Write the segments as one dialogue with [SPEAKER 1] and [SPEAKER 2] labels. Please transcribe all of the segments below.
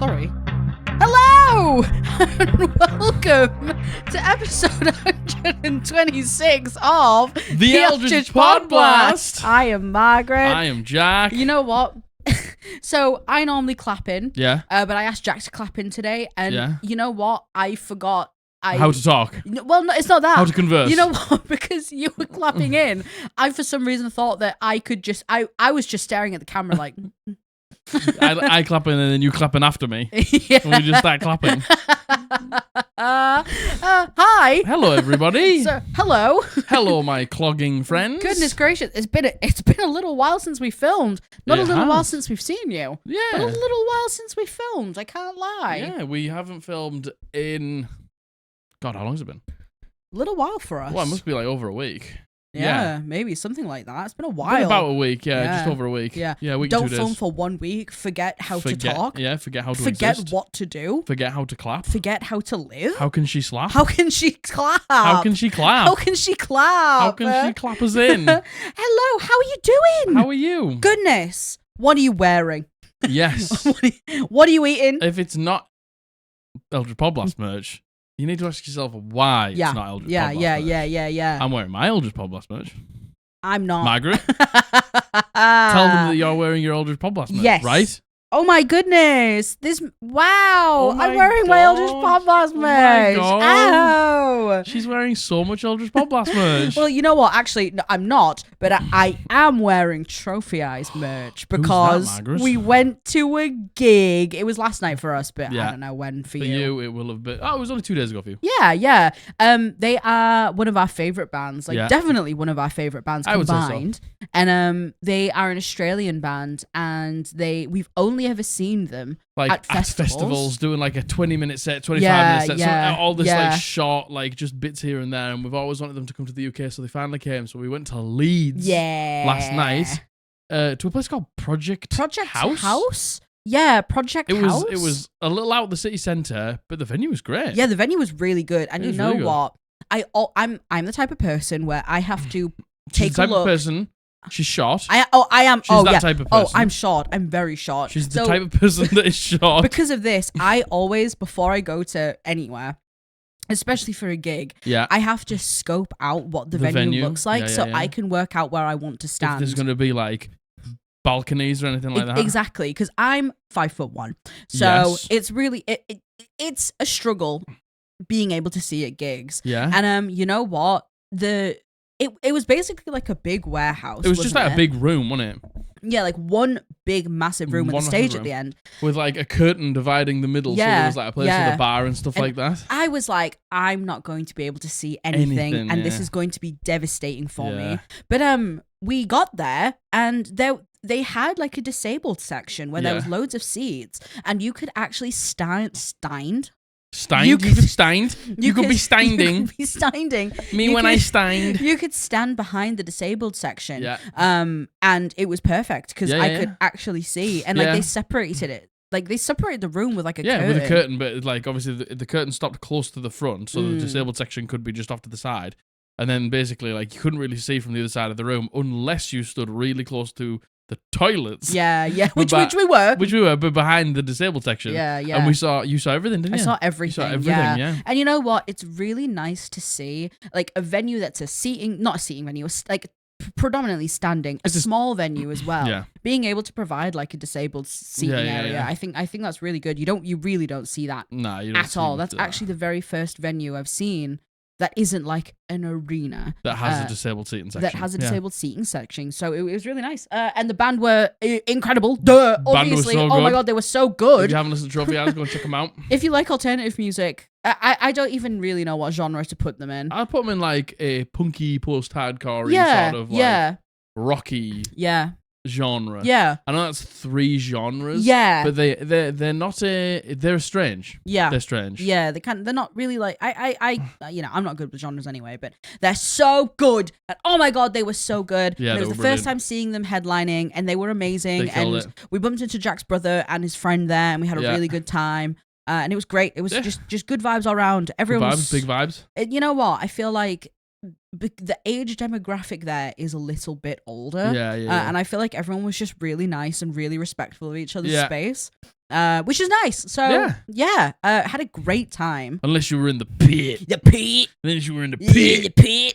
[SPEAKER 1] Sorry. Hello! And welcome to episode 126 of
[SPEAKER 2] The Eldritch Podblast.
[SPEAKER 1] I am Margaret.
[SPEAKER 2] I am Jack.
[SPEAKER 1] You know what? So I normally clap in.
[SPEAKER 2] Yeah.
[SPEAKER 1] But I asked Jack to clap in today, and you know what? I forgot.
[SPEAKER 2] How to talk.
[SPEAKER 1] Well, no, it's not that.
[SPEAKER 2] How to converse.
[SPEAKER 1] You know what? Because you were clapping in, I for some reason thought that I could just. I was just staring at the camera like.
[SPEAKER 2] I clapping and then you clapping after me.
[SPEAKER 1] Yeah.
[SPEAKER 2] And we just start clapping.
[SPEAKER 1] Hi.
[SPEAKER 2] Hello, everybody.
[SPEAKER 1] Hello.
[SPEAKER 2] Hello, my clogging friends.
[SPEAKER 1] Goodness gracious, it's been a little while since we filmed. Not a little while since we've seen you.
[SPEAKER 2] Yeah.
[SPEAKER 1] But a little while since we filmed. I can't lie.
[SPEAKER 2] Yeah, we haven't filmed in. God, how long has it been?
[SPEAKER 1] A little while for us.
[SPEAKER 2] Well, it must be like over a week.
[SPEAKER 1] Yeah, maybe something like that. It's been a while.
[SPEAKER 2] Been about a week, just over a week.
[SPEAKER 1] Yeah,
[SPEAKER 2] a week.
[SPEAKER 1] Don't
[SPEAKER 2] 2 days.
[SPEAKER 1] film for 1 week. Forget how to talk.
[SPEAKER 2] Yeah, forget how to
[SPEAKER 1] Forget
[SPEAKER 2] exist.
[SPEAKER 1] what to do.
[SPEAKER 2] Forget how to clap.
[SPEAKER 1] Forget how to live.
[SPEAKER 2] How can she slap?
[SPEAKER 1] How can she clap?
[SPEAKER 2] How can she clap?
[SPEAKER 1] How can she clap?
[SPEAKER 2] How can she clap us in?
[SPEAKER 1] Hello, how are you doing?
[SPEAKER 2] How are you?
[SPEAKER 1] Goodness, what are you wearing?
[SPEAKER 2] Yes.
[SPEAKER 1] What are you eating?
[SPEAKER 2] If it's not Eldritch Podblast merch, you need to ask yourself why it's not Eldritch Podblast merch.
[SPEAKER 1] Yeah.
[SPEAKER 2] I'm wearing my Eldritch Podblast merch.
[SPEAKER 1] I'm not.
[SPEAKER 2] Margaret, tell them that you're wearing your Eldritch Podblast merch,
[SPEAKER 1] yes.
[SPEAKER 2] right?
[SPEAKER 1] Oh my goodness!
[SPEAKER 2] Oh
[SPEAKER 1] I'm wearing my Eldritch Podblast merch.
[SPEAKER 2] Oh my
[SPEAKER 1] Ow!
[SPEAKER 2] She's wearing so much Eldritch Podblast merch.
[SPEAKER 1] Well, you know what? Actually, no, I'm not, but I am wearing Trophy Eyes merch because
[SPEAKER 2] Margaret?
[SPEAKER 1] we went to a gig. It was last night for us, but I don't know when for
[SPEAKER 2] you. For you, it will have been. Oh, it was only 2 days ago for you.
[SPEAKER 1] Yeah. They are one of our favorite bands, definitely one of our favorite bands combined.
[SPEAKER 2] I would say so.
[SPEAKER 1] And they are an Australian band, and we've only ever seen them at festivals
[SPEAKER 2] doing like a 20-minute set, 25-minute set, so all this like short, like just bits here and there. And we've always wanted them to come to the UK, so they finally came. So we went to Leeds last night to a place called Project House.
[SPEAKER 1] Yeah, Project House.
[SPEAKER 2] It was a little out the city centre, but the venue was great.
[SPEAKER 1] Yeah, the venue was really good. And you know
[SPEAKER 2] really
[SPEAKER 1] what? I'm the type of person where I have to
[SPEAKER 2] She's
[SPEAKER 1] take a look.
[SPEAKER 2] Type of person. She's short.
[SPEAKER 1] I am.
[SPEAKER 2] She's that type of person.
[SPEAKER 1] Oh, I'm short. I'm very short.
[SPEAKER 2] She's the type of person that is short.
[SPEAKER 1] Because of this, I always, before I go to anywhere, especially for a gig, I have to scope out what the venue looks like so I can work out where I want to stand.
[SPEAKER 2] If there's going to be like balconies or anything like that.
[SPEAKER 1] Exactly, because I'm 5'1", so it's really it's a struggle being able to see at gigs. Yeah, and you know what, It was basically like a big warehouse.
[SPEAKER 2] It was just like a big room, wasn't it?
[SPEAKER 1] Yeah, like one big massive room with a stage at the end.
[SPEAKER 2] With like a curtain dividing the middle, so there was like a place with a bar and stuff like that.
[SPEAKER 1] I was like, I'm not going to be able to see anything and this is going to be devastating for me. But we got there and they had like a disabled section where there was loads of seats and you could actually You could be standing.
[SPEAKER 2] You could be standing. Me when I stand.
[SPEAKER 1] You could stand behind the disabled section. Yeah. And it was perfect because I could actually see. And like they separated it. Like they separated the room with like a curtain.
[SPEAKER 2] Yeah, with a curtain, but like obviously the curtain stopped close to the front, so the disabled section could be just off to the side. And then basically like you couldn't really see from the other side of the room unless you stood really close to the toilets.
[SPEAKER 1] Yeah, which we were.
[SPEAKER 2] Which we were, but behind the disabled section. Yeah. And you saw everything, didn't you?
[SPEAKER 1] I saw everything, yeah. And you know what? It's really nice to see like a venue that's not a seating venue, it's like predominantly standing, a small venue as well. Yeah. Being able to provide like a disabled seating area. I think that's really good. You really don't see that at all. That's actually the very first venue I've seen that isn't like an arena.
[SPEAKER 2] That has a disabled seating section.
[SPEAKER 1] That has a disabled seating section. So it was really nice. And the band were incredible. Duh, obviously.
[SPEAKER 2] So
[SPEAKER 1] oh my God, they were so good.
[SPEAKER 2] If you haven't listened to Trophy Eyes, go and check them out.
[SPEAKER 1] If you like alternative music, I don't even really know what genre to put them in.
[SPEAKER 2] I'd put them in like a punky post-hardcore sort of like rocky genre. Yeah. I know that's 3 genres. Yeah. But they're not they're strange. Yeah. They're strange.
[SPEAKER 1] Yeah, they're not really like I'm not good with genres anyway, but they're so good. And oh my God, they were so good. Yeah. And it was the first time seeing them headlining and they were amazing. And we bumped into Jack's brother and his friend there and we had a really good time. And it was great. It was just good vibes all around. Everyone was
[SPEAKER 2] big vibes.
[SPEAKER 1] You know what? I feel like the age demographic there is a little bit older. And I feel like everyone was just really nice and really respectful of each other's space. which is nice. So yeah, had a great time.
[SPEAKER 2] Unless you were in the pit.
[SPEAKER 1] The pit.
[SPEAKER 2] Unless you were in the pit.
[SPEAKER 1] The pit.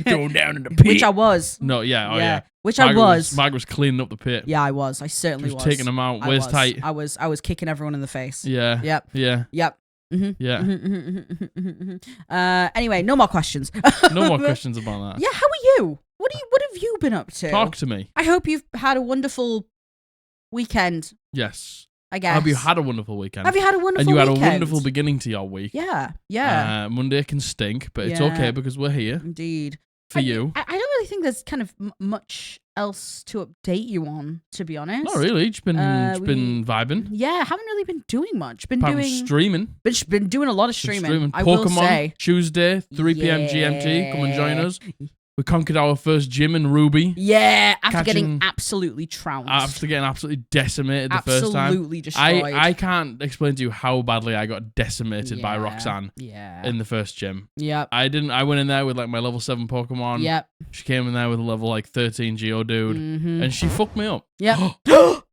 [SPEAKER 2] Thrown down in the pit.
[SPEAKER 1] Which I was.
[SPEAKER 2] No, yeah.
[SPEAKER 1] Which Margaret I was.
[SPEAKER 2] Margaret was cleaning up the pit.
[SPEAKER 1] Yeah, I was. I certainly was.
[SPEAKER 2] Taking them out. Where's tight?
[SPEAKER 1] I was kicking everyone in the face.
[SPEAKER 2] Yeah.
[SPEAKER 1] Yep.
[SPEAKER 2] Yeah.
[SPEAKER 1] Yep. Mm-hmm.
[SPEAKER 2] Yeah.
[SPEAKER 1] Anyway, no more questions.
[SPEAKER 2] No more questions about that.
[SPEAKER 1] Yeah, how are you? What have you been up to?
[SPEAKER 2] Talk to me.
[SPEAKER 1] I hope you've had a wonderful weekend.
[SPEAKER 2] Yes.
[SPEAKER 1] I guess.
[SPEAKER 2] Have you had a wonderful weekend?
[SPEAKER 1] Have you had a wonderful
[SPEAKER 2] weekend?
[SPEAKER 1] And
[SPEAKER 2] you had a wonderful beginning to your week.
[SPEAKER 1] Yeah.
[SPEAKER 2] Monday can stink, but it's okay because we're here.
[SPEAKER 1] Indeed.
[SPEAKER 2] For you.
[SPEAKER 1] I don't really think there's kind of much else to update you on, to be honest.
[SPEAKER 2] Not really. Just been vibing.
[SPEAKER 1] Yeah, haven't really been doing much.
[SPEAKER 2] Streaming.
[SPEAKER 1] Been doing a lot of streaming. I
[SPEAKER 2] Pokemon,
[SPEAKER 1] will say.
[SPEAKER 2] Tuesday, 3 p.m. GMT. Come and join us. We conquered our first gym in Ruby.
[SPEAKER 1] Yeah, after getting absolutely trounced.
[SPEAKER 2] After getting absolutely decimated the first time.
[SPEAKER 1] Absolutely destroyed.
[SPEAKER 2] I can't explain to you how badly I got decimated by Roxanne in the first gym.
[SPEAKER 1] Yep.
[SPEAKER 2] I went in there with like my level 7 Pokemon.
[SPEAKER 1] Yep.
[SPEAKER 2] She came in there with a level like 13 Geodude.
[SPEAKER 1] Mm-hmm.
[SPEAKER 2] And she fucked me up.
[SPEAKER 1] Yep.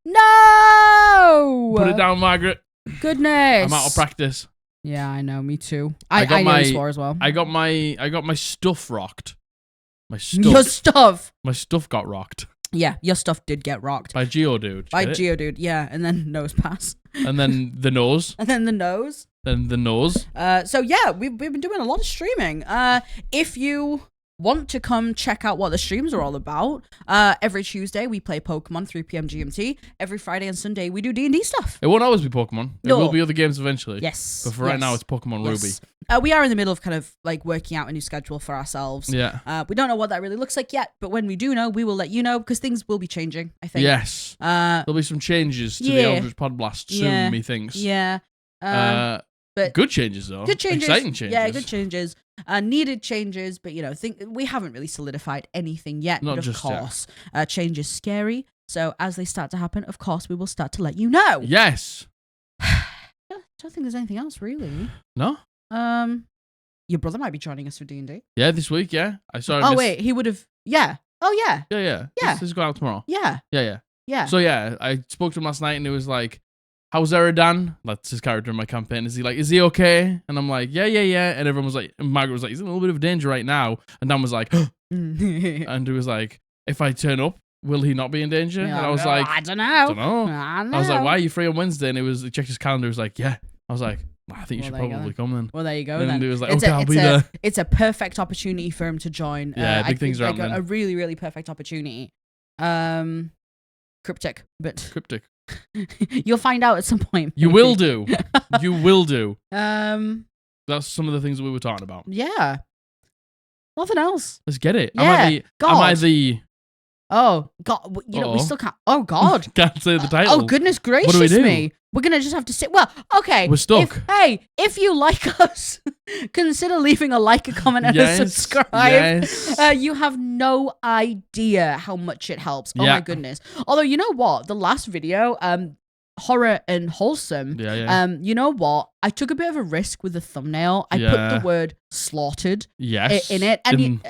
[SPEAKER 1] No!
[SPEAKER 2] Put it down, Margaret.
[SPEAKER 1] Goodness.
[SPEAKER 2] I'm out of practice.
[SPEAKER 1] Yeah, I know. Me too. I nearly swore as well.
[SPEAKER 2] I got my stuff rocked.
[SPEAKER 1] Your stuff.
[SPEAKER 2] My stuff got rocked.
[SPEAKER 1] Yeah, your stuff did get rocked.
[SPEAKER 2] By Geodude.
[SPEAKER 1] By Geodude, yeah. And then nose pass.
[SPEAKER 2] And then the nose.
[SPEAKER 1] And then the nose.
[SPEAKER 2] Then the nose.
[SPEAKER 1] So yeah, we've been doing a lot of streaming. If you want to come check out what the streams are all about, every Tuesday we play Pokemon 3 p.m. GMT. Every Friday and Sunday we do D&D stuff.
[SPEAKER 2] It won't always be Pokemon. There will be other games eventually.
[SPEAKER 1] Yes.
[SPEAKER 2] But for right now it's Pokemon Ruby.
[SPEAKER 1] We are in the middle of kind of like working out a new schedule for ourselves.
[SPEAKER 2] Yeah.
[SPEAKER 1] We don't know what that really looks like yet, but when we do know, we will let you know because things will be changing, I think.
[SPEAKER 2] Yes. There'll be some changes to the Eldritch Podblast soon, methinks.
[SPEAKER 1] Yeah.
[SPEAKER 2] But good changes though.
[SPEAKER 1] Good changes.
[SPEAKER 2] Exciting changes.
[SPEAKER 1] Yeah, good changes. Needed changes, but we haven't really solidified anything yet.
[SPEAKER 2] Not
[SPEAKER 1] but
[SPEAKER 2] just
[SPEAKER 1] of course, change is scary. So as they start to happen, of course, we will start to let you know.
[SPEAKER 2] Yes.
[SPEAKER 1] I don't think there's anything else really.
[SPEAKER 2] No.
[SPEAKER 1] Your brother might be joining us for D&D.
[SPEAKER 2] Yeah, this week. Yeah, I saw him.
[SPEAKER 1] Oh wait, he would have. Yeah. Oh yeah.
[SPEAKER 2] Yeah. This is going out tomorrow.
[SPEAKER 1] Yeah.
[SPEAKER 2] Yeah. So yeah, I spoke to him last night, and it was like, "How's Eridan?" That's his character in my campaign. Is he okay? And I'm like, yeah. And everyone was like, and Margaret was like, he's in a little bit of danger right now. And Dan was like, and it was like, if I turn up, will he not be in danger? And I was like,
[SPEAKER 1] I don't know.
[SPEAKER 2] I was like, why are you free on Wednesday? And he checked his calendar. He was like, yeah. I was like, I think you should probably come then.
[SPEAKER 1] Well, there you go.
[SPEAKER 2] And he was like, okay, I'll be there.
[SPEAKER 1] It's a perfect opportunity for him to join.
[SPEAKER 2] Yeah, big things are happening.
[SPEAKER 1] A really, really perfect opportunity. Cryptic, but
[SPEAKER 2] cryptic.
[SPEAKER 1] You'll find out at some point.
[SPEAKER 2] You will do. You will do. That's some of the things that we were talking about.
[SPEAKER 1] Yeah. Nothing else.
[SPEAKER 2] Let's get it.
[SPEAKER 1] Yeah.
[SPEAKER 2] Am I the?
[SPEAKER 1] Oh God! We still can't. Oh God!
[SPEAKER 2] Can't say the title.
[SPEAKER 1] Oh goodness gracious me! We're gonna just have to sit. Well, okay.
[SPEAKER 2] We're stuck.
[SPEAKER 1] If you like us, consider leaving a like, a comment, and a subscribe.
[SPEAKER 2] Yes.
[SPEAKER 1] You have no idea how much it helps. Oh my goodness! Although you know what, the last video, horror and wholesome.
[SPEAKER 2] Yeah.
[SPEAKER 1] You know what? I took a bit of a risk with the thumbnail. I put the word slaughtered in it, and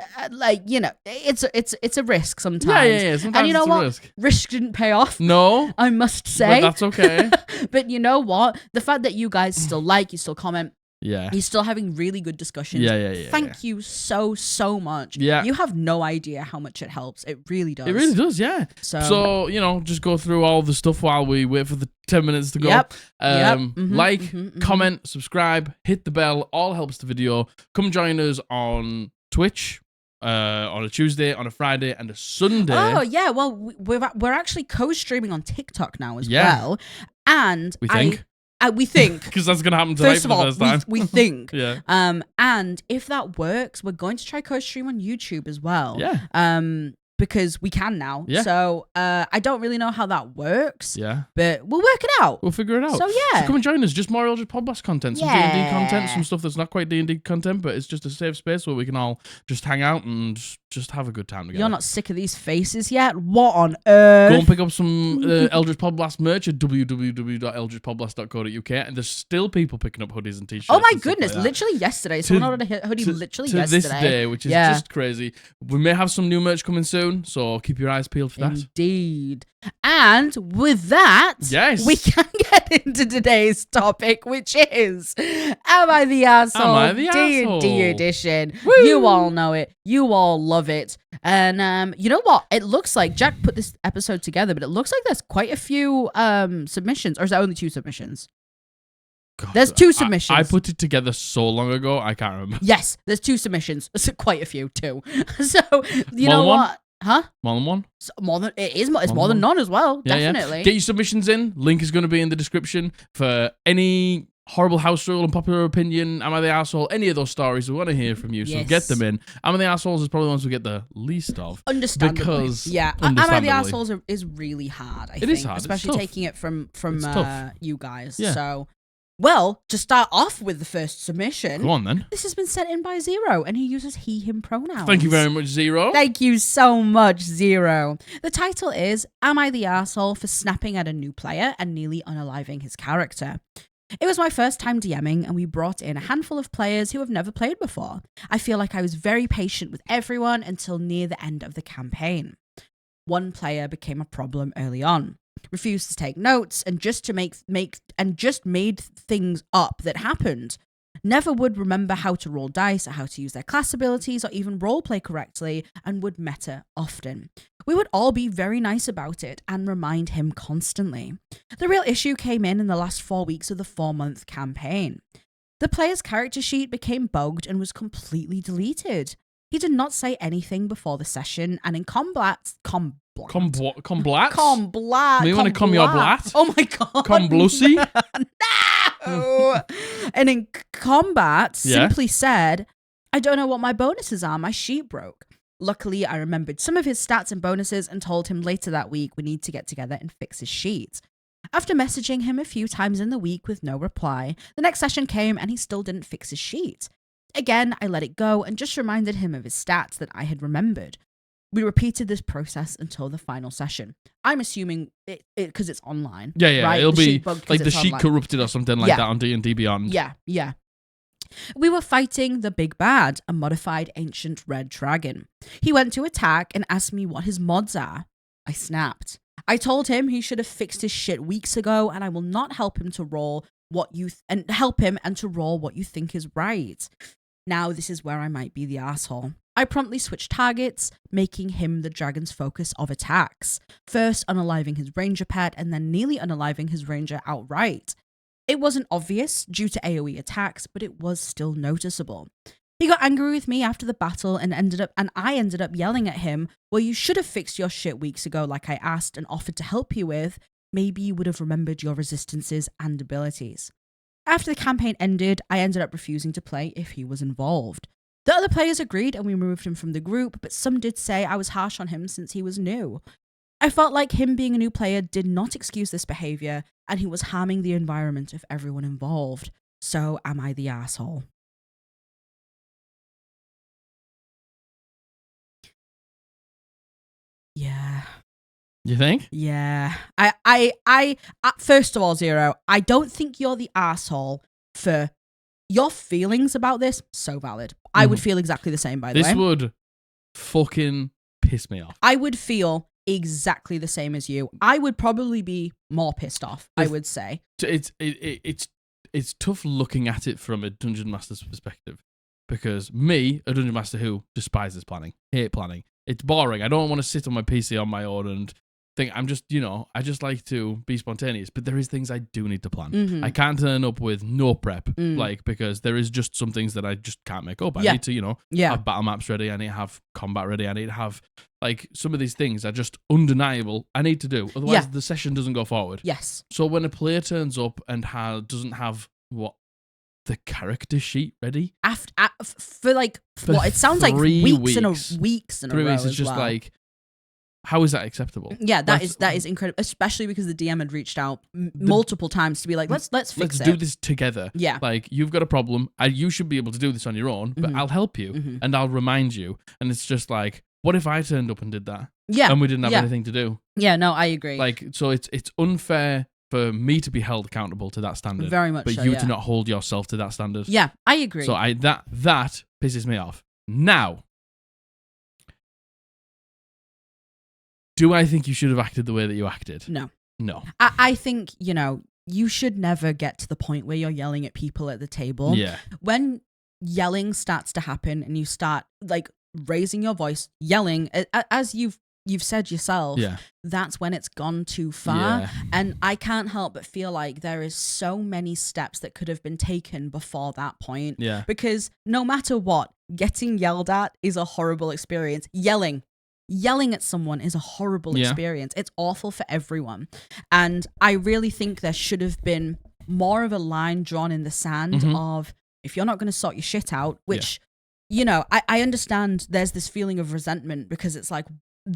[SPEAKER 1] it's a risk sometimes.
[SPEAKER 2] Yeah. Sometimes
[SPEAKER 1] and you know what?
[SPEAKER 2] Risk.
[SPEAKER 1] Risk didn't pay off.
[SPEAKER 2] No,
[SPEAKER 1] I must say.
[SPEAKER 2] But that's okay.
[SPEAKER 1] But you know what? The fact that you guys still like, you still comment.
[SPEAKER 2] Yeah.
[SPEAKER 1] You're still having really good discussions.
[SPEAKER 2] Yeah.
[SPEAKER 1] Thank you so much.
[SPEAKER 2] Yeah.
[SPEAKER 1] You have no idea how much it helps. It really does.
[SPEAKER 2] It really does, yeah. So just go through all the stuff while we wait for the 10 minutes to go.
[SPEAKER 1] Yep.
[SPEAKER 2] Comment, subscribe, hit the bell. All helps the video. Come join us on Twitch. On a Tuesday, on a Friday, and a Sunday.
[SPEAKER 1] Oh yeah, well we're actually co-streaming on TikTok now as well. And we think
[SPEAKER 2] because that's gonna happen tonight for the first time.
[SPEAKER 1] We think.
[SPEAKER 2] Yeah.
[SPEAKER 1] And if that works, we're going to try co-stream on YouTube as well.
[SPEAKER 2] Yeah.
[SPEAKER 1] Because we can now.
[SPEAKER 2] Yeah.
[SPEAKER 1] So I don't really know how that works.
[SPEAKER 2] Yeah.
[SPEAKER 1] But we'll work it out.
[SPEAKER 2] We'll figure it out.
[SPEAKER 1] So yeah.
[SPEAKER 2] So come and join us. Just more Eldritch Podblast content. Some D&D content. Some stuff that's not quite D&D content, but it's just a safe space where we can all just hang out and just have a good time together.
[SPEAKER 1] You're not sick of these faces yet? What on earth?
[SPEAKER 2] Go and pick up some Eldritch Podblast merch at www.eldritchpodblast.co.uk, and there's still people picking up hoodies and t-shirts.
[SPEAKER 1] Oh my goodness. literally yesterday. Someone ordered a hoodie literally yesterday.
[SPEAKER 2] To this day, which is just crazy. We may have some new merch coming soon. soon, so keep your eyes peeled for that.
[SPEAKER 1] Indeed. And with that, we can get into today's topic, which is Am I the Asshole? D&D edition. Woo! You all know it. You all love it. And you know what? It looks like Jack put this episode together, but it looks like there's quite a few submissions. Or is there only 2 submissions? God, there's 2 submissions.
[SPEAKER 2] I put it together so long ago, I can't remember.
[SPEAKER 1] Yes, there's 2 submissions. Quite a few, too. So, you know what? Huh?
[SPEAKER 2] More than one?
[SPEAKER 1] It's more than none as well, definitely.
[SPEAKER 2] Yeah. Get your submissions in. Link is going to be in the description for any horrible house rule and popular opinion, Am I the Asshole, any of those stories. We want to hear from you, so get them in. Am I the Assholes is probably the ones we get the least of.
[SPEAKER 1] Understandably. Am I the Assholes is really hard, I think.
[SPEAKER 2] It is hard.
[SPEAKER 1] Especially taking it from you guys. Yeah. So... Well, to start off with the first submission.
[SPEAKER 2] Go on, then.
[SPEAKER 1] This has been sent in by Zero, and he uses he, him pronouns.
[SPEAKER 2] Thank you very much, Zero.
[SPEAKER 1] Thank you so much, Zero. The title is, Am I the Arsehole for snapping at a new player and nearly unaliving his character? It was my first time DMing, and we brought in a handful of players who have never played before. I feel like I was very patient with everyone until near the end of the campaign. One player became a problem early on. Refused to take notes and just made things up that happened. Never would remember how to roll dice or how to use their class abilities or even roleplay correctly, and would meta often. We would all be very nice about it and remind him constantly. The real issue came in the last 4 weeks of the 4-month campaign. The player's character sheet became bugged and was completely deleted. He did not say anything before the session, and in combat.
[SPEAKER 2] Comblat?
[SPEAKER 1] Comblat.
[SPEAKER 2] You want to come your blat?
[SPEAKER 1] Oh my god.
[SPEAKER 2] Comblussy?
[SPEAKER 1] No! And in combat, simply said, I don't know what my bonuses are. My sheet broke. Luckily, I remembered some of his stats and bonuses and told him later that week we need to get together and fix his sheet. After messaging him a few times in the week with no reply, the next session came and he still didn't fix his sheet. Again, I let it go and just reminded him of his stats that I had remembered. We repeated this process until the final session. I'm assuming it because it's online.
[SPEAKER 2] Yeah.
[SPEAKER 1] Right?
[SPEAKER 2] It'll be like the sheet corrupted or something like that on D&D Beyond.
[SPEAKER 1] Yeah. We were fighting the big bad, a modified ancient red dragon. He went to attack and asked me what his mods are. I snapped. I told him he should have fixed his shit weeks ago, and I will not help him to roll what you roll what you think is right. Now this is where I might be the asshole. I promptly switched targets, making him the dragon's focus of attacks. First unaliving his ranger pet, and then nearly unaliving his ranger outright. It wasn't obvious due to AoE attacks, but it was still noticeable. He got angry with me after the battle and I ended up yelling at him, well, you should have fixed your shit weeks ago like I asked and offered to help you with. Maybe you would have remembered your resistances and abilities. After the campaign ended, I ended up refusing to play if he was involved. The other players agreed and we removed him from the group, but some did say I was harsh on him since he was new. I felt like him being a new player did not excuse this behavior, and he was harming the environment of everyone involved. So am I the asshole? Yeah.
[SPEAKER 2] You think?
[SPEAKER 1] Yeah. I first of all, Zero, I don't think you're the asshole for your feelings about this. So valid. I would feel exactly the same, by the way.
[SPEAKER 2] This would fucking piss me off.
[SPEAKER 1] I would feel exactly the same as you. I would probably be more pissed off, I would say.
[SPEAKER 2] It's tough looking at it from a dungeon master's perspective, because me, a dungeon master who despises planning, hate planning, it's boring. I don't want to sit on my PC on my own and think I just like to be spontaneous, but there is things I do need to plan. I can't turn up with no prep, because there is just some things that I just can't make up. I need to, have battle maps ready. I need to have combat ready. I need to have, some of these things are just undeniable. I need to do. Otherwise, the session doesn't go forward.
[SPEAKER 1] Yes.
[SPEAKER 2] So when a player turns up and doesn't have the character sheet ready
[SPEAKER 1] for what it sounds like weeks in a row.
[SPEAKER 2] 3 weeks. It's just like, how is that acceptable?
[SPEAKER 1] Yeah, that is incredible, especially because the DM had reached out multiple times to be like, let's fix it.
[SPEAKER 2] Let's do this together.
[SPEAKER 1] Yeah.
[SPEAKER 2] You've got a problem. You should be able to do this on your own, but I'll help you and I'll remind you. And it's just like, what if I turned up and did that?
[SPEAKER 1] Yeah.
[SPEAKER 2] And we didn't have anything to do?
[SPEAKER 1] Yeah, no, I agree.
[SPEAKER 2] So it's unfair for me to be held accountable to that standard.
[SPEAKER 1] Very much
[SPEAKER 2] but
[SPEAKER 1] so,
[SPEAKER 2] you to not hold yourself to that standard.
[SPEAKER 1] Yeah, I agree.
[SPEAKER 2] So that pisses me off. Now, Do I think you should have acted the way that you acted?
[SPEAKER 1] No.
[SPEAKER 2] I
[SPEAKER 1] think, you should never get to the point where you're yelling at people at the table.
[SPEAKER 2] Yeah.
[SPEAKER 1] When yelling starts to happen and you start like raising your voice, yelling, as you've said yourself, that's when it's gone too far.
[SPEAKER 2] Yeah.
[SPEAKER 1] And I can't help but feel like there is so many steps that could have been taken before that point.
[SPEAKER 2] Yeah.
[SPEAKER 1] Because no matter what, getting yelled at is a horrible experience. Yelling at someone is a horrible experience. It's awful for everyone. And I really think there should have been more of a line drawn in the sand of, if you're not going to sort your shit out, which, I understand there's this feeling of resentment because it's like,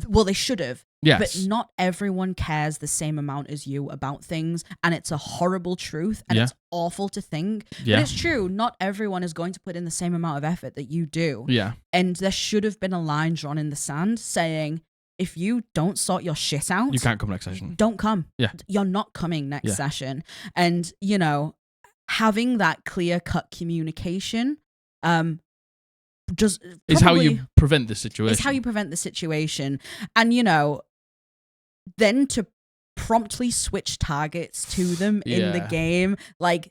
[SPEAKER 1] well, they should have.
[SPEAKER 2] Yes.
[SPEAKER 1] But not everyone cares the same amount as you about things. And it's a horrible truth. And it's awful to think.
[SPEAKER 2] Yeah.
[SPEAKER 1] But it's true. Not everyone is going to put in the same amount of effort that you do.
[SPEAKER 2] Yeah.
[SPEAKER 1] And there should have been a line drawn in the sand saying, if you don't sort your shit out,
[SPEAKER 2] you can't come next session.
[SPEAKER 1] Don't come.
[SPEAKER 2] Yeah.
[SPEAKER 1] You're not coming next session. And, having that clear-cut communication,
[SPEAKER 2] is how you prevent this situation.
[SPEAKER 1] It's how you prevent the situation. And, then to promptly switch targets to them in the game, like,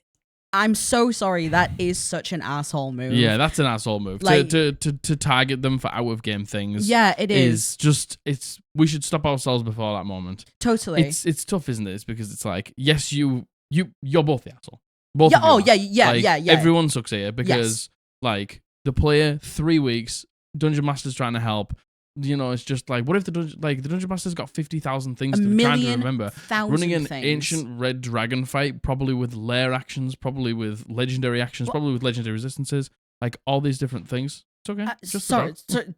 [SPEAKER 1] I'm so sorry. That is such an asshole move.
[SPEAKER 2] Yeah, that's an asshole move. Like, to target them for out-of-game things.
[SPEAKER 1] Yeah, it is.
[SPEAKER 2] We should stop ourselves before that moment.
[SPEAKER 1] Totally.
[SPEAKER 2] It's tough, isn't it? It's because it's like, yes, you're both the asshole. Both of you
[SPEAKER 1] yeah.
[SPEAKER 2] Everyone sucks here because, like, the player, 3 weeks, Dungeon Master's trying to help. It's just like, what if the Dungeon Master's got 50,000 things to try to remember? Running an ancient red dragon fight, probably with lair actions, probably with legendary actions, probably with legendary resistances, like all these different things. It's okay.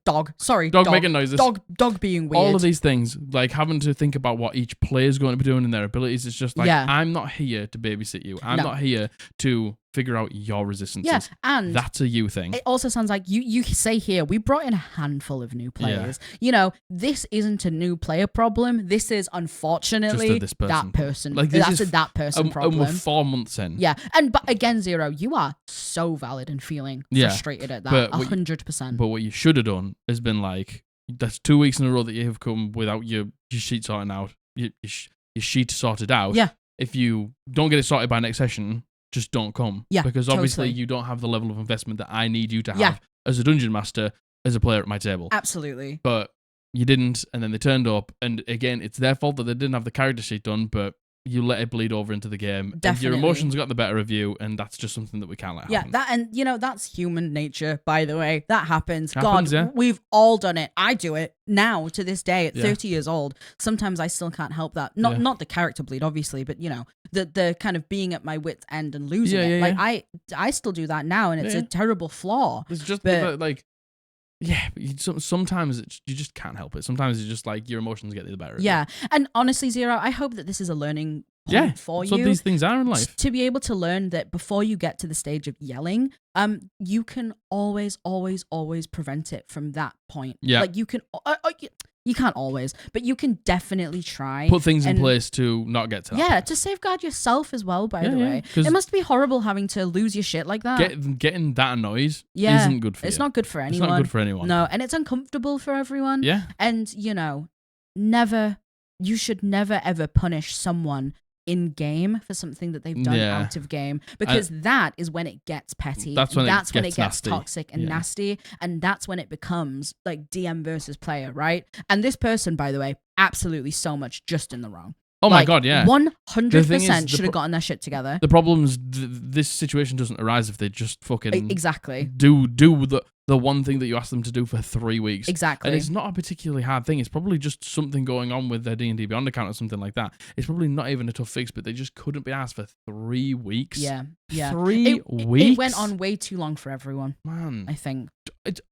[SPEAKER 1] Dog.
[SPEAKER 2] Dog making noises.
[SPEAKER 1] Dog being weird.
[SPEAKER 2] All of these things, like having to think about what each player is going to be doing and their abilities. It's just like, I'm not here to babysit you. I'm not here to figure out your resistances.
[SPEAKER 1] Yeah, and
[SPEAKER 2] that's a you thing.
[SPEAKER 1] It also sounds like you say here, we brought in a handful of new players. This isn't a new player problem. This is unfortunately that person.
[SPEAKER 2] Like,
[SPEAKER 1] that's a that person problem.
[SPEAKER 2] And we're 4 months in.
[SPEAKER 1] Yeah, but again, Zero, you are so valid in feeling frustrated at that. 100%.
[SPEAKER 2] But what you should have done has been like, that's 2 weeks in a row that you have come without your sheet sorting out, your sheet sorted out.
[SPEAKER 1] Yeah.
[SPEAKER 2] If you don't get it sorted by next session, just don't come.
[SPEAKER 1] Yeah,
[SPEAKER 2] because obviously you don't have the level of investment that I need you to have as a dungeon master, as a player at my table.
[SPEAKER 1] Absolutely.
[SPEAKER 2] But you didn't, and then they turned up, and again, it's their fault that they didn't have the character sheet done, but you let it bleed over into the game.
[SPEAKER 1] Definitely.
[SPEAKER 2] And your emotions got the better of you, and that's just something that we can't let happen.
[SPEAKER 1] That's human nature, by the way. That happens.
[SPEAKER 2] Yeah.
[SPEAKER 1] We've all done it. I do it now to this day at 30 years old. Sometimes I still can't help that. Not the character bleed, obviously, but the kind of being at my wit's end and losing it. Like I still do that now, and it's a terrible flaw.
[SPEAKER 2] It's just sometimes you just can't help it. Sometimes it's just like your emotions get the better of you.
[SPEAKER 1] Yeah, and honestly, Zero, I hope that this is a learning point for you.
[SPEAKER 2] So these things are in life.
[SPEAKER 1] To be able to learn that before you get to the stage of yelling, you can always prevent it from that point.
[SPEAKER 2] Yeah.
[SPEAKER 1] Like you can... You can't always, but you can definitely try.
[SPEAKER 2] Put things in place to not get to that.
[SPEAKER 1] Yeah, to safeguard yourself as well, by the way. It must be horrible having to lose your shit like that.
[SPEAKER 2] Getting that annoyed isn't good for you.
[SPEAKER 1] It's not good for anyone.
[SPEAKER 2] It's not good for anyone.
[SPEAKER 1] No, and it's uncomfortable for everyone.
[SPEAKER 2] Yeah.
[SPEAKER 1] And, you should never ever punish someone in game for something that they've done out of game, because that is when it gets petty.
[SPEAKER 2] That's when
[SPEAKER 1] it gets
[SPEAKER 2] nasty.
[SPEAKER 1] toxic and nasty, and that's when it becomes like DM versus player, right? And this person, by the way, absolutely so much just in the wrong.
[SPEAKER 2] Oh my god, yeah.
[SPEAKER 1] 100% should have gotten their shit together.
[SPEAKER 2] The problem is this situation doesn't arise if they just fucking
[SPEAKER 1] exactly
[SPEAKER 2] do the one thing that you asked them to do for 3 weeks.
[SPEAKER 1] Exactly.
[SPEAKER 2] And it's not a particularly hard thing. It's probably just something going on with their D&D Beyond account or something like that. It's probably not even a tough fix, but they just couldn't be asked for 3 weeks.
[SPEAKER 1] Yeah.
[SPEAKER 2] 3 weeks?
[SPEAKER 1] It went on way too long for everyone.
[SPEAKER 2] Man.
[SPEAKER 1] I think.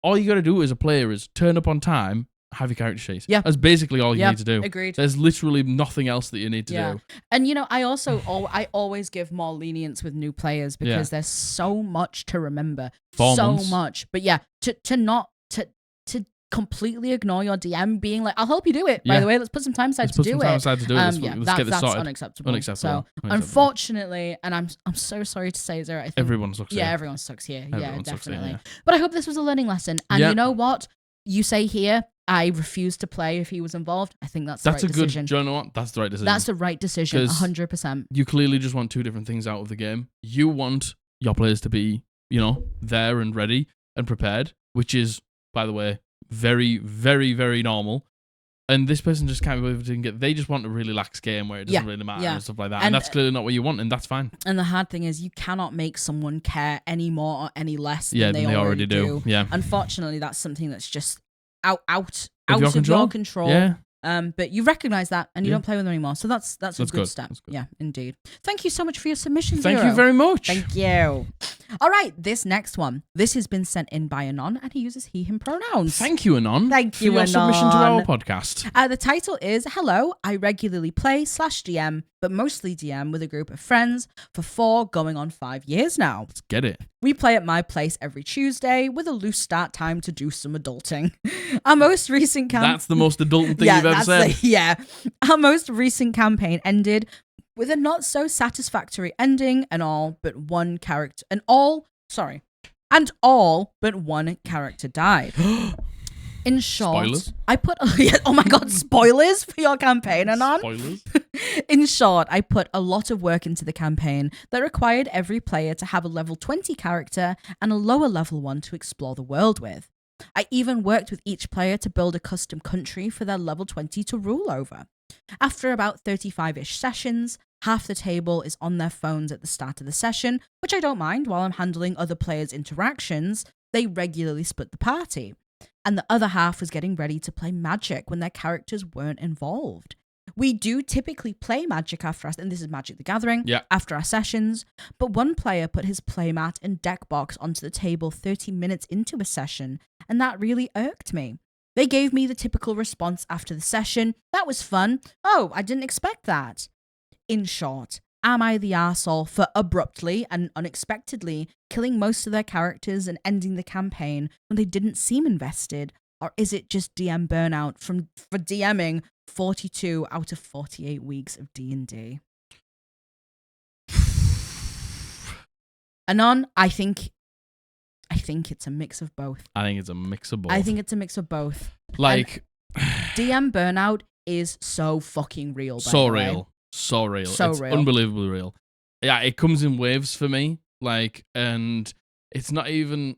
[SPEAKER 2] All you got to do as a player is turn up on time, have your character sheet.
[SPEAKER 1] Yeah.
[SPEAKER 2] That's basically all you need to do.
[SPEAKER 1] Agreed.
[SPEAKER 2] There's literally nothing else that you need to do.
[SPEAKER 1] And, I always give more lenience with new players because there's so much to remember.
[SPEAKER 2] 4 months.
[SPEAKER 1] So much. But to completely ignore your DM being like, I'll help you do it, by the way. Let's put some time aside to do it.
[SPEAKER 2] Let's get this sorted.
[SPEAKER 1] Unacceptable. So, unfortunately, and I'm so sorry to say, Zero, I think
[SPEAKER 2] everyone sucks here.
[SPEAKER 1] Yeah, everyone sucks here.
[SPEAKER 2] Everyone
[SPEAKER 1] definitely.
[SPEAKER 2] Sucks here,
[SPEAKER 1] But I hope this was a learning lesson. And you know what? You say here, I refused to play if he was involved. I think that's the right decision.
[SPEAKER 2] Do you know what? That's the right decision.
[SPEAKER 1] That's the right decision, 100%.
[SPEAKER 2] You clearly just want two different things out of the game. You want your players to be, there and ready and prepared, which is, by the way, very, very, very normal. And this person just can't be able to get. They just want a really lax game where it doesn't really matter and stuff like that. And that's clearly not what you want, and that's fine.
[SPEAKER 1] And the hard thing is, you cannot make someone care any more or any less than they already do.
[SPEAKER 2] Yeah.
[SPEAKER 1] Unfortunately, that's something that's just out of your control.
[SPEAKER 2] Yeah.
[SPEAKER 1] But you recognize that and you don't play with them anymore. So that's a good step. That's good. Yeah, indeed. Thank you so much for your submission,
[SPEAKER 2] Thank you very much.
[SPEAKER 1] Thank you. All right, this next one. This has been sent in by Anon, and he uses he, him pronouns.
[SPEAKER 2] Thank you, Anon.
[SPEAKER 1] Thank you,
[SPEAKER 2] for your
[SPEAKER 1] Anon.
[SPEAKER 2] submission to our podcast.
[SPEAKER 1] The title is, Hello, I regularly play /DM, but mostly DM with a group of friends for 4 going on 5 years now.
[SPEAKER 2] Let's get it.
[SPEAKER 1] We play at my place every Tuesday with a loose start time to do some adulting. Our most recent
[SPEAKER 2] That's the most adulting thing you've ever said.
[SPEAKER 1] Our most recent campaign ended with a not so satisfactory ending and all but one character died. In short,
[SPEAKER 2] spoilers?
[SPEAKER 1] I put oh my god, spoilers for your campaign, Anon.
[SPEAKER 2] Spoilers.
[SPEAKER 1] In short, I put a lot of work into the campaign that required every player to have a level 20 character and a lower level one to explore the world with. I even worked with each player to build a custom country for their level 20 to rule over. After about 35-ish sessions, half the table is on their phones at the start of the session, which I don't mind while I'm handling other players' interactions. They regularly split the party. And the other half was getting ready to play Magic when their characters weren't involved. We do typically play Magic after us, and this is Magic the Gathering, after our sessions, but one player put his playmat and deck box onto the table 30 minutes into a session, and that really irked me. They gave me the typical response after the session, that was fun, oh, I didn't expect that. In short, am I the arsehole for abruptly and unexpectedly killing most of their characters and ending the campaign when they didn't seem invested? Or is it just DM burnout for DMing 42 out of 48 weeks of D&D? Anon, I think it's a mix of both.
[SPEAKER 2] I think it's a mix of both.
[SPEAKER 1] Like, DM burnout is so fucking real.
[SPEAKER 2] So real. It's unbelievably real. Yeah, it comes in waves for me. Like, and it's not even.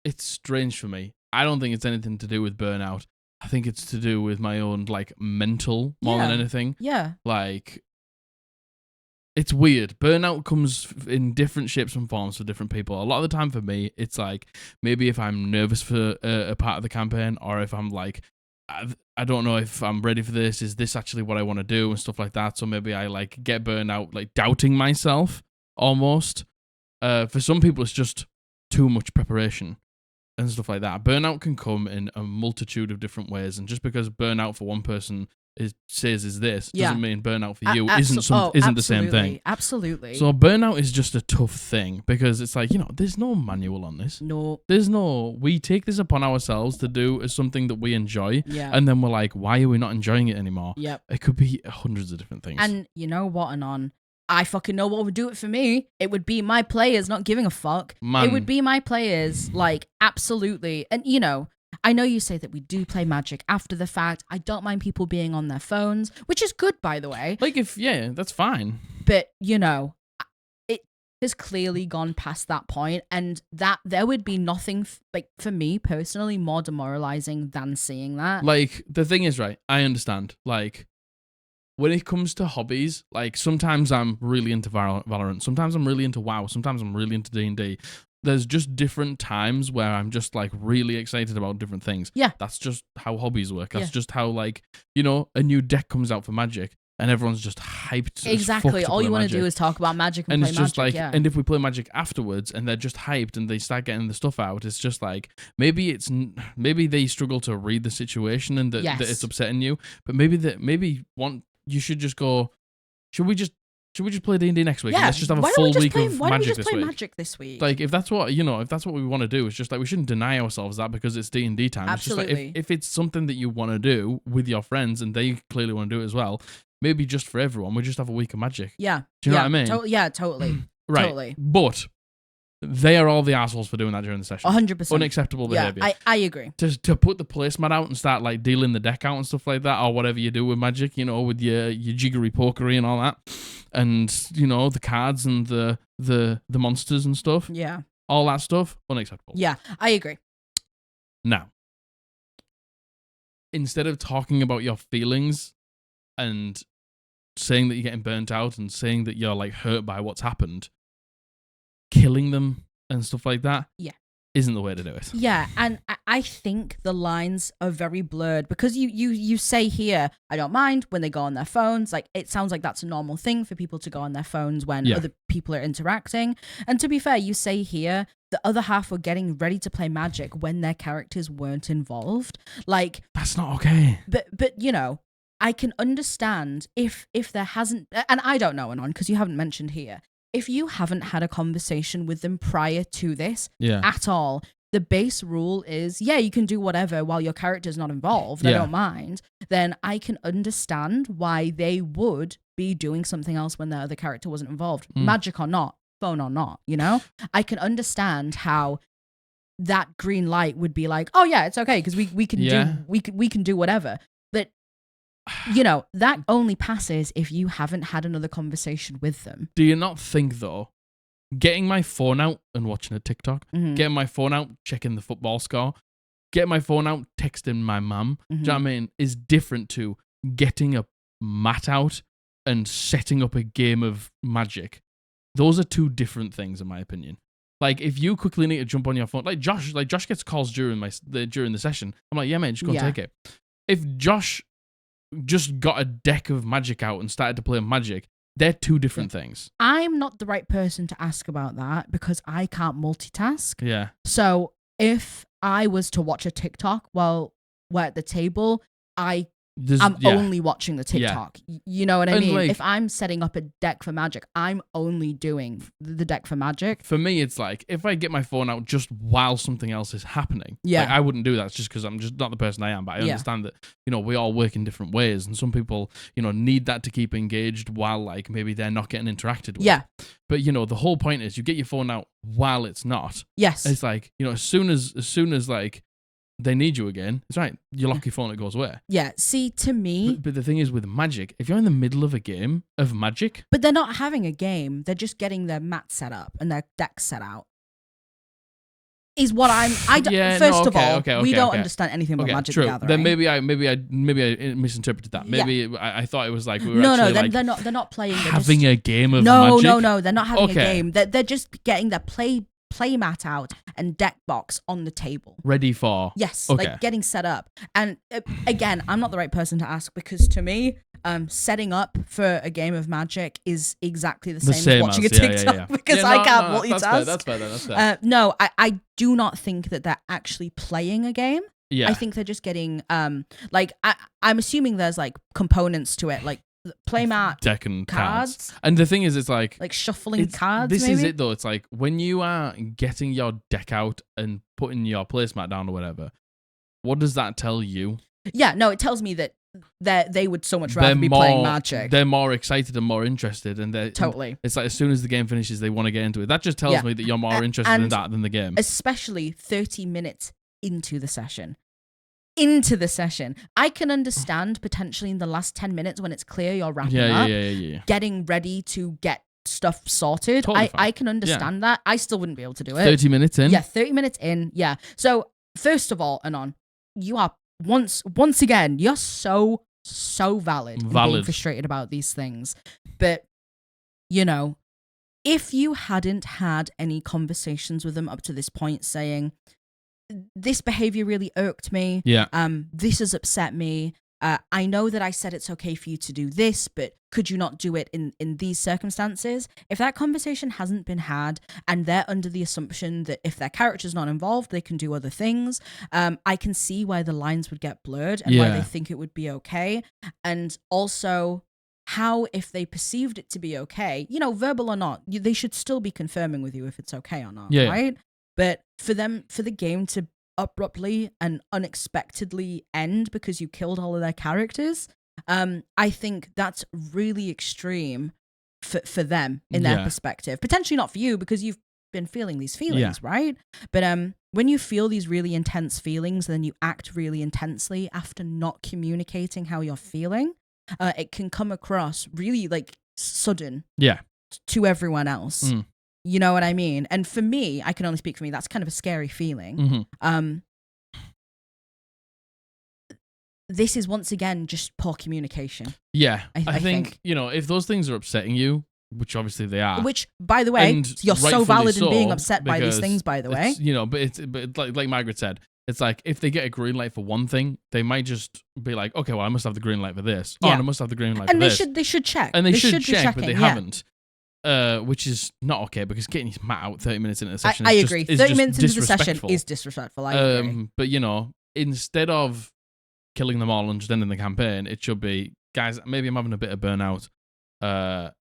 [SPEAKER 2] It's strange for me. I don't think it's anything to do with burnout. I think it's to do with my own, like, mental more than anything.
[SPEAKER 1] Yeah.
[SPEAKER 2] Like, it's weird. Burnout comes in different shapes and forms for different people. A lot of the time for me, it's like, maybe if I'm nervous for a part of the campaign, or if I'm like, I don't know if I'm ready for this. Is this actually what I want to do and stuff like that? So maybe I like get burnt out, like doubting myself almost. For some people, it's just too much preparation and stuff like that. Burnout can come in a multitude of different ways, and just because burnout for one person says this doesn't mean burnout for you isn't the same thing.
[SPEAKER 1] Absolutely.
[SPEAKER 2] So burnout is just a tough thing because it's like, there's no manual on this.
[SPEAKER 1] No.
[SPEAKER 2] We take this upon ourselves to do as something that we enjoy. Yeah. And then we're like, why are we not enjoying it anymore?
[SPEAKER 1] Yep.
[SPEAKER 2] It could be hundreds of different things.
[SPEAKER 1] And you know what, Anon? I fucking know what would do it for me. It would be my players not giving a fuck.
[SPEAKER 2] Man.
[SPEAKER 1] It would be my players, like, absolutely. And, I know you say that we do play Magic after the fact. I don't mind people being on their phones, which is good, by the way.
[SPEAKER 2] Like, that's fine.
[SPEAKER 1] But, it has clearly gone past that point, and that there would be nothing, like, for me personally, more demoralizing than seeing that.
[SPEAKER 2] Like, the thing is, right, I understand. Like, when it comes to hobbies, like, sometimes I'm really into Valorant, sometimes I'm really into WoW, sometimes I'm really into D&D. There's just different times where I'm just, like, really excited about different things.
[SPEAKER 1] Yeah.
[SPEAKER 2] That's just how hobbies work. That's just how, like, a new deck comes out for Magic, and everyone's just hyped.
[SPEAKER 1] Exactly. All you want to do is talk about Magic and play
[SPEAKER 2] it's just
[SPEAKER 1] Magic,
[SPEAKER 2] like, and if we play Magic afterwards and they're just hyped and they start getting the stuff out, it's just like, maybe they struggle to read the situation and that it's upsetting you, but you should just go, should we just play D&D next week?
[SPEAKER 1] Yeah.
[SPEAKER 2] Let's just have a full week of Magic this week.
[SPEAKER 1] Why don't we just play Magic this week?
[SPEAKER 2] Like, if that's what we want to do, it's just like, we shouldn't deny ourselves that because it's D&D time.
[SPEAKER 1] Absolutely.
[SPEAKER 2] It's just like, if it's something that you want to do with your friends and they clearly want to do it as well, maybe just for everyone, we just have a week of Magic.
[SPEAKER 1] Yeah.
[SPEAKER 2] Do you know what I mean?
[SPEAKER 1] Totally.
[SPEAKER 2] Right.
[SPEAKER 1] Totally.
[SPEAKER 2] But they are all the assholes for doing that during the session.
[SPEAKER 1] 100%.
[SPEAKER 2] Unacceptable behavior.
[SPEAKER 1] Yeah, I agree.
[SPEAKER 2] To put the placemat out and start like dealing the deck out and stuff like that, or whatever you do with Magic, with your jiggery pokery and all that, and the cards and the monsters and stuff.
[SPEAKER 1] Yeah.
[SPEAKER 2] All that stuff, unacceptable.
[SPEAKER 1] Yeah, I agree.
[SPEAKER 2] Now, instead of talking about your feelings and saying that you're getting burnt out and saying that you're like hurt by what's happened, killing them and stuff like that isn't the way to do it.
[SPEAKER 1] Yeah, and I think the lines are very blurred because you say here, I don't mind when they go on their phones. Like, it sounds like that's a normal thing for people to go on their phones when other people are interacting. And to be fair, you say here the other half were getting ready to play Magic when their characters weren't involved. Like,
[SPEAKER 2] that's not okay.
[SPEAKER 1] But I can understand if there hasn't, and I don't know, Anon, because you haven't mentioned here, if you haven't had a conversation with them prior to this at all, the base rule is, you can do whatever while your character's not involved, I don't mind, then I can understand why they would be doing something else when their other character wasn't involved. Magic or not, phone or not, I can understand how that green light would be like, oh yeah, it's okay, because we can do whatever. But that only passes if you haven't had another conversation with them.
[SPEAKER 2] Do you not think, though, getting my phone out and watching a TikTok, getting my phone out, checking the football score, getting my phone out, texting my mum, do you know what I mean, is different to getting a mat out and setting up a game of Magic? Those are two different things, in my opinion. Like, if you quickly need to jump on your phone, like Josh gets calls during the session. I'm like, yeah, man, just go and take it. If Josh just got a deck of Magic out and started to play Magic, they're two different things. I'm
[SPEAKER 1] not the right person to ask about that because I can't multitask.
[SPEAKER 2] Yeah.
[SPEAKER 1] So if I was to watch a TikTok while we're at the table, I'm only watching the TikTok. You know what I mean? Like, if I'm setting up a deck for Magic, I'm only doing the deck for Magic.
[SPEAKER 2] For me, it's like, if I get my phone out just while something else is happening, like, I wouldn't do that. It's just because I'm just not the person I am. But I understand that, we all work in different ways. And some people, need that to keep engaged while, like, maybe they're not getting interacted with.
[SPEAKER 1] Yeah.
[SPEAKER 2] But, the whole point is you get your phone out while it's not.
[SPEAKER 1] Yes.
[SPEAKER 2] It's like, as soon as like, they need you again, it's right. You lock your phone, it goes away.
[SPEAKER 1] Yeah, see, to me...
[SPEAKER 2] But the thing is with Magic, if you're in the middle of a game of Magic...
[SPEAKER 1] But they're not having a game. They're just getting their mat set up and their deck set out. Is what I'm... First of all, we don't understand anything about Magic the Gathering.
[SPEAKER 2] Then maybe I misinterpreted that. Maybe I thought it was like we were
[SPEAKER 1] they're not playing.
[SPEAKER 2] Having a game of Magic?
[SPEAKER 1] No, they're not having a game. They're just getting their play mat out and deck box on the table,
[SPEAKER 2] ready for
[SPEAKER 1] like getting set up. And again, I'm not the right person to ask because to me, setting up for a game of Magic is exactly the same as watching a TikTok because I can't multitask. That's fair. No, I do not think that they're actually playing a game. I think they're just getting I'm assuming there's like components to it, like playmat,
[SPEAKER 2] deck and cards. And the thing is, it's like
[SPEAKER 1] shuffling cards.
[SPEAKER 2] This is it though. It's like when you are getting your deck out and putting your placemat down or whatever, what does that tell you?
[SPEAKER 1] Yeah, no, it tells me that they would so much rather be playing Magic.
[SPEAKER 2] They're more excited and more interested, and it's like as soon as the game finishes, they want to get into it. That just tells me that you're more interested in that than the game.
[SPEAKER 1] Especially 30 minutes into the session. I can understand potentially in the last 10 minutes when it's clear you're wrapping up, getting ready to get stuff sorted. Totally I can understand that. I still wouldn't be able to do it.
[SPEAKER 2] 30 minutes in?
[SPEAKER 1] Yeah, 30 minutes in. Yeah. So, first of all, Anon, you are once again, you're so valid in being frustrated about these things. But, if you hadn't had any conversations with them up to this point saying, this behavior really irked me.
[SPEAKER 2] Yeah.
[SPEAKER 1] This has upset me. I know that I said it's okay for you to do this, but could you not do it in these circumstances? If that conversation hasn't been had and they're under the assumption that if their character's not involved, they can do other things, I can see why the lines would get blurred and why they think it would be okay. And also how, if they perceived it to be okay, verbal or not, they should still be confirming with you if it's okay or not, right? But for the game to abruptly and unexpectedly end because you killed all of their characters, I think that's really extreme for them in their perspective. Potentially not for you because you've been feeling these feelings, right? But when you feel these really intense feelings, then you act really intensely after not communicating how you're feeling, it can come across really like sudden to everyone else. You know what I mean? And for me, I can only speak for me, that's kind of a scary feeling. This is once again just poor communication.
[SPEAKER 2] Yeah. I think, you know, if those things are upsetting you, which obviously they are.
[SPEAKER 1] Which, by the way, you're so valid in being upset by these things, by the way.
[SPEAKER 2] You know, but like Margaret said, it's like if they get a green light for one thing, they might just be like, okay, well, I must have the green light for this. Yeah. Oh, and I must have the green light for this.
[SPEAKER 1] And they should check.
[SPEAKER 2] And they should check, but they haven't. Which is not okay, because getting your mat out 30 minutes into the session
[SPEAKER 1] I agree. 30 minutes into the session is disrespectful. I agree.
[SPEAKER 2] But, you know, instead of killing them all and just ending the campaign, it should be, guys, maybe I'm having a bit of burnout.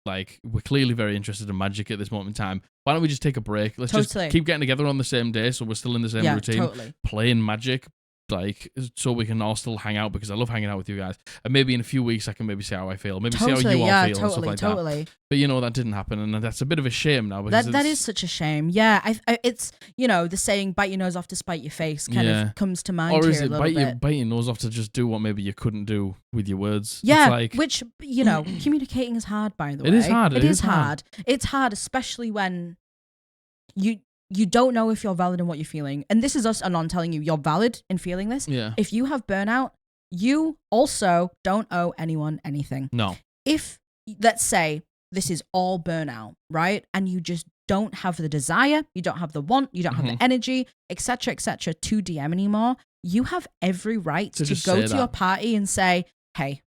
[SPEAKER 2] Like, we're clearly very interested in magic at this moment in time. Why don't we just take a break? Let's just keep getting together on the same day, so we're still in the same routine, playing magic, like, so we can all still hang out, because I love hanging out with you guys. And maybe in a few weeks I can maybe see how I feel, maybe see how you all feel and stuff like that. But you know, that didn't happen, and that's a bit of a shame now.
[SPEAKER 1] That is such a shame. Yeah, it's, you know, the saying "bite your nose off to spite your face" kind of comes to mind. Or is it bite
[SPEAKER 2] your nose off to just do what maybe you couldn't do with your words?
[SPEAKER 1] Yeah, it's like, which, you know, communicating is hard. By the way,
[SPEAKER 2] it is hard.
[SPEAKER 1] It is hard. It's hard, especially when you don't know if you're valid in what you're feeling. And this is us, Anon, telling you you're valid in feeling this.
[SPEAKER 2] Yeah.
[SPEAKER 1] If you have burnout, you also don't owe anyone anything.
[SPEAKER 2] No.
[SPEAKER 1] If, let's say, this is all burnout, right? And you just don't have the desire, you don't have the want, you don't have the energy, etc., to DM anymore, you have every right to go to your party and say, hey,